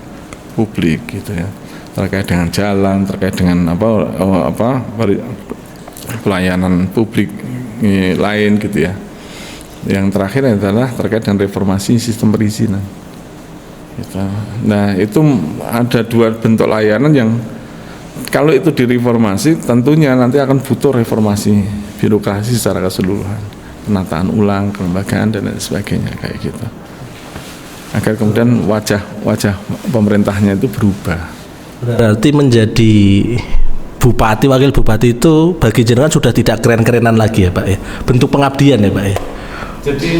publik gitu ya. Terkait dengan jalan, terkait dengan pelayanan publik lain gitu ya. Yang terakhir adalah terkait dengan reformasi sistem perizinan. Gitu. Nah, itu ada 2 bentuk layanan yang kalau itu direformasi tentunya nanti akan butuh reformasi birokrasi secara keseluruhan, penataan ulang kelembagaan dan lain sebagainya kayak gitu, agar kemudian wajah pemerintahnya itu berubah. Berarti menjadi bupati, wakil bupati itu bagi jenengan sudah tidak keren-kerenan lagi ya Pak ya, bentuk pengabdian ya Pak ya. Jadi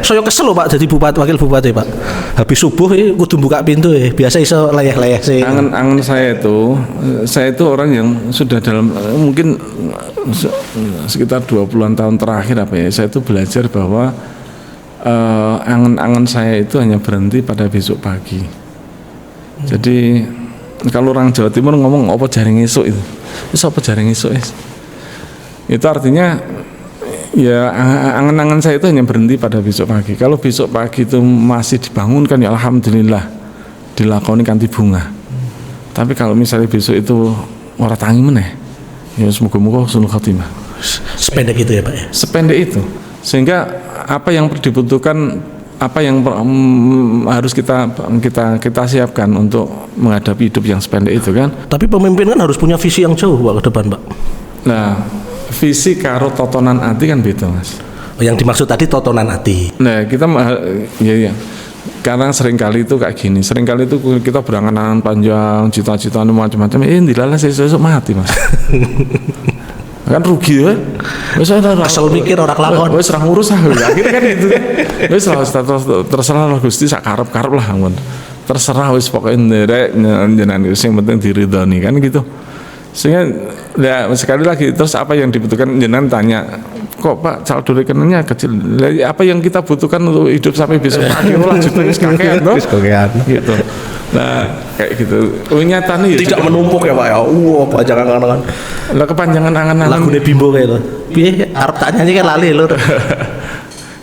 saya kesel loh Pak jadi bupati, wakil bupati Pak. Habis subuh kudu buka pintu ya. Biasa iso layah-layah sih. Angen saya itu orang yang sudah dalam mungkin sekitar 20-an tahun terakhir saya itu belajar bahwa angen-angen saya itu hanya berhenti pada besok pagi. Jadi kalau orang Jawa Timur ngomong apa jaring esuk itu. Apa jaring esuk itu artinya ya angan-angan saya itu hanya berhenti pada besok pagi. Kalau besok pagi itu masih dibangunkan ya alhamdulillah dilakoni kanthi bunga. Tapi kalau misalnya besok itu ora tangi meneh ya semoga-moga husnul khotimah. Sependek itu ya Pak ya. Sependek itu. Sehingga apa yang dibutuhkan apa yang harus kita siapkan untuk menghadapi hidup yang sependek itu kan. Tapi pemimpin kan harus punya visi yang jauh Pak ke depan Pak. Nah, visi karo totonan ati kan beda Mas. Yang dimaksud tadi totonan hati. Nah, kita ya. Karena seringkali itu kayak gini, seringkali itu kita berangan-angan panjang, cita-cita macam-macam, dilalah sesuk mati Mas. Kan rugi kan? Asal mikir orang lakon. Wes ora ngurus ah. Akhirnya kan itu kan. Wes terserah lah Gusti sak karep-karep lah ampun. Terserah wes pokoknya nderek jenengan sing penting diridhoni kan gitu. Sehingga ya sekali lagi terus apa yang dibutuhkan jenengan tanya, kok Pak saldo rekeningnya kecil. Apa yang kita butuhkan untuk hidup sampai besok pagi lah juta wis kakean toh. Gitu. Nah, kayak gitu. Nyatane ya tidak menumpuk ya Pak ya. Apa jangan angan-angan. Lah kepanjangan angan-angan. Lagune Bimbo kayak lho. Piye arep tak nyanyi kan lali lho.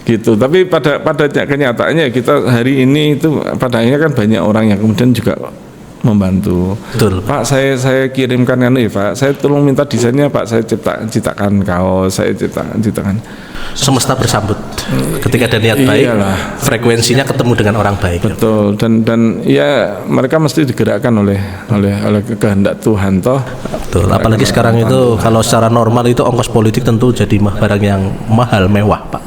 Gitu. Tapi pada kenyataannya kita hari ini itu pada akhirnya kan banyak orang yang kemudian juga membantu. Betul. Pak, saya kirimkan anu ya Pak. Saya tolong minta desainnya Pak. Saya ciptakan kaos, saya ciptakan. Semesta bersambut. Ketika ada niat baik, frekuensinya ketemu dengan orang baik. Betul. Dan ya mereka mesti digerakkan oleh kehendak Tuhan toh. Betul. Apalagi sekarang itu kalau secara normal itu ongkos politik tentu jadi barang yang mahal mewah Pak.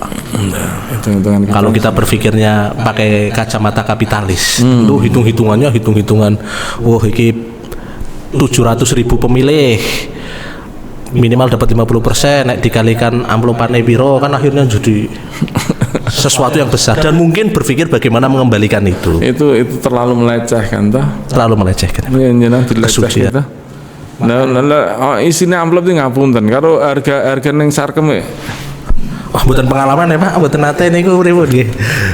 Kalau kita berpikirnya pakai kacamata kapitalis, itu hitung-hitungan, wah iki 700.000 pemilih minimal dapat 50%, nek dikalikan amplopane piro kan akhirnya jadi sesuatu yang besar dan mungkin berpikir bagaimana mengembalikan itu. Itu terlalu melecehkan toh. Terlalu melecehkan. Iya, jenengan dilecehkan toh. Nah, isinya amplop iki ngapunten karo harga ning sarkem e. Wah, bukan pengalaman ya Pak, bukan nate niku pripun nggih.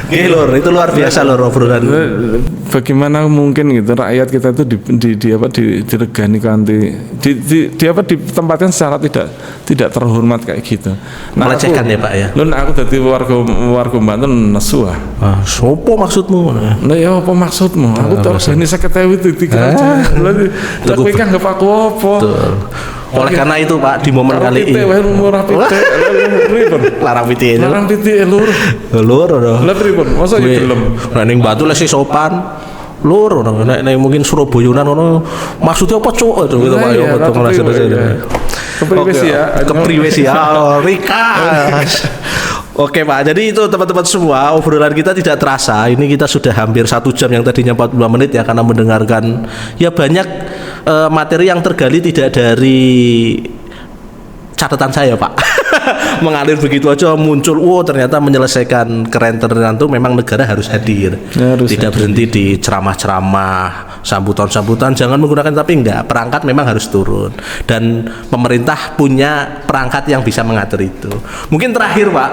Nggih Lur, itu luar biasa Lur obrolan. Bagaimana mungkin gitu rakyat kita itu diregani kanti ditempatkan secara tidak terhormat kayak gitu. Nah, melecehkan ya Pak ya. Lho aku dadi warga Banten nesu ah. Sopo maksudmu? Nah ya apa maksudmu? Aku terus ini 50.000 dikira. Lah kowe kan enggak aku apa. Oleh karena itu Pak di momen kali ini larang pitik lur lah pripun masa ya gelem nek ning Batu lesi sopan lur nek mungkin Surabayanan ngono maksudnya apa cuk gitu Pak ya kepriwe sih ya Rikas. Oke Pak, jadi itu teman-teman semua obrolan kita tidak terasa. Ini kita sudah hampir 1 jam yang tadinya 42 menit ya karena mendengarkan ya banyak materi yang tergali tidak dari catatan saya Pak. Mengalir begitu aja muncul, ternyata menyelesaikan keren tertentu memang negara harus hadir. Tidak berhenti di ceramah-ceramah, sambutan-sambutan, jangan menggunakan tapi enggak, perangkat memang harus turun. Dan pemerintah punya perangkat yang bisa mengatur itu. Mungkin terakhir Pak,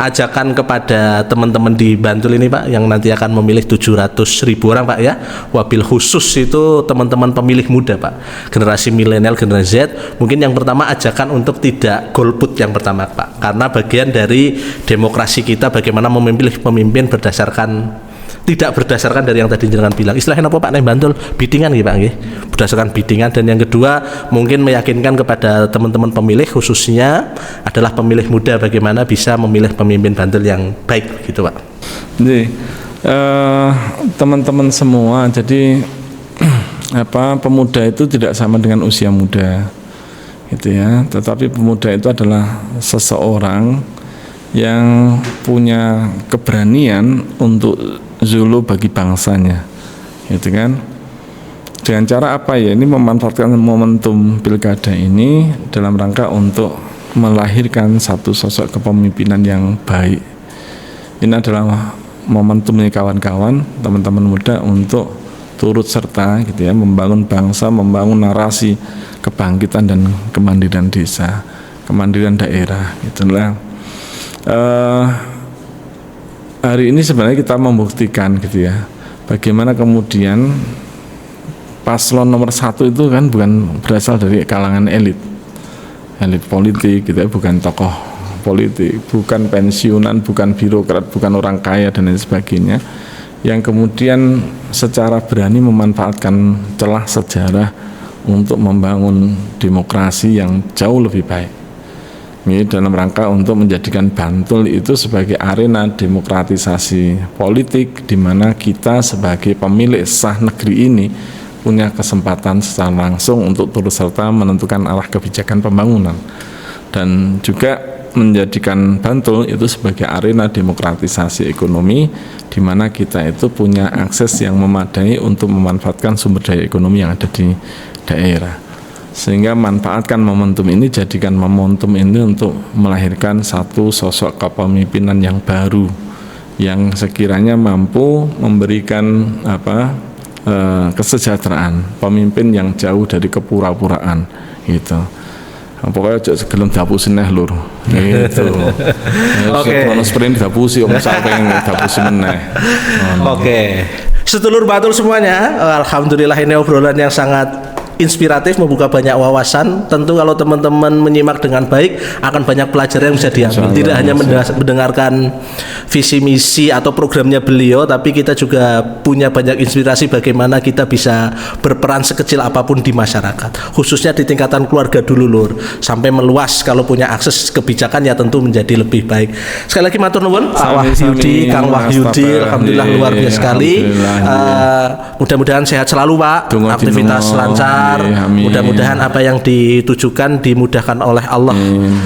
ajakan kepada teman-teman di Bantul ini Pak, yang nanti akan memilih 700.000 orang Pak ya, wabil khusus itu teman-teman pemilih muda Pak, generasi milenial, generasi Z. Mungkin yang pertama ajakan untuk tidak golput yang pertama Pak, karena bagian dari demokrasi kita bagaimana memilih pemimpin tidak berdasarkan dari yang tadi jenengan bilang. Istilahnya apa Pak nek Bantul? Biddingan nggih Pak nggih. Berdasarkan biddingan. Dan yang kedua mungkin meyakinkan kepada teman-teman pemilih khususnya adalah pemilih muda bagaimana bisa memilih pemimpin Bantul yang baik gitu Pak. Jadi teman-teman semua, jadi pemuda itu tidak sama dengan usia muda. Gitu ya, tetapi pemuda itu adalah seseorang yang punya keberanian untuk zulu bagi bangsanya, gitu kan? Dengan cara apa ya? Ini memanfaatkan momentum pilkada ini dalam rangka untuk melahirkan satu sosok kepemimpinan yang baik. Ini adalah momentumnya kawan-kawan, teman-teman muda untuk turut serta, gitu ya, membangun bangsa, membangun narasi kebangkitan dan kemandirian desa, kemandirian daerah, gitulah. Hari ini sebenarnya kita membuktikan gitu ya, bagaimana kemudian paslon nomor 1 itu kan bukan berasal dari kalangan elit politik gitu ya, bukan tokoh politik, bukan pensiunan, bukan birokrat, bukan orang kaya dan lain sebagainya, yang kemudian secara berani memanfaatkan celah sejarah untuk membangun demokrasi yang jauh lebih baik. Ini dalam rangka untuk menjadikan Bantul itu sebagai arena demokratisasi politik, di mana kita sebagai pemilik sah negeri ini punya kesempatan secara langsung untuk turut serta menentukan arah kebijakan pembangunan, dan juga menjadikan Bantul itu sebagai arena demokratisasi ekonomi, di mana kita itu punya akses yang memadai untuk memanfaatkan sumber daya ekonomi yang ada di daerah. Sehingga manfaatkan momentum ini, jadikan momentum ini untuk melahirkan satu sosok kepemimpinan yang baru, yang sekiranya mampu memberikan kesejahteraan, pemimpin yang jauh dari kepura-puraan gitu. Pokoknya aja segelem dapusin neh lur gitu. Oke. Ono sprint dapusi om sampe dapusi meneh. Oke. Sedulur Bantul semuanya, alhamdulillah ini obrolan yang sangat inspiratif, membuka banyak wawasan. Tentu kalau teman-teman menyimak dengan baik akan banyak pelajaran yang bisa diambil. Tidak hanya mendengarkan visi misi atau programnya beliau, tapi kita juga punya banyak inspirasi bagaimana kita bisa berperan sekecil apapun di masyarakat, khususnya di tingkatan keluarga dulu lur, sampai meluas. Kalau punya akses kebijakan ya tentu menjadi lebih baik. Sekali lagi matur nuwun Pak Wahyudi, Kang Wahyudi, alhamdulillah luar biasa sekali. Mudah-mudahan sehat selalu Pak, aktivitas lancar. Mudah-mudahan apa yang ditujukan dimudahkan oleh Allah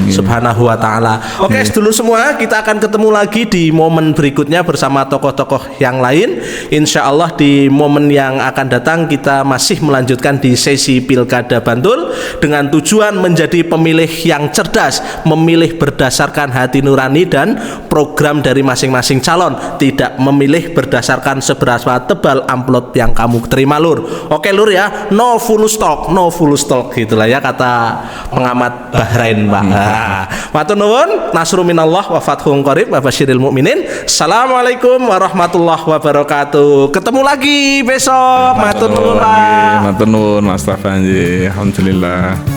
Subhanahu wa taala. Oke, sedulur semua, kita akan ketemu lagi di momen berikutnya bersama tokoh-tokoh yang lain. Insya Allah di momen yang akan datang kita masih melanjutkan di sesi Pilkada Bantul dengan tujuan menjadi pemilih yang cerdas, memilih berdasarkan hati nurani dan program dari masing-masing calon, tidak memilih berdasarkan seberapa tebal amplop yang kamu terima lur. Oke lur ya, no full stock gitulah ya kata pengamat Bahrain Pak. Matur nuwun, nasrun minallah wa fathun qarib wa basyiril mukminin. Assalamualaikum warahmatullahi wabarakatuh. Ketemu lagi besok. Matur nuwun Pak. Matur nuwun Mas Tafa. Alhamdulillah.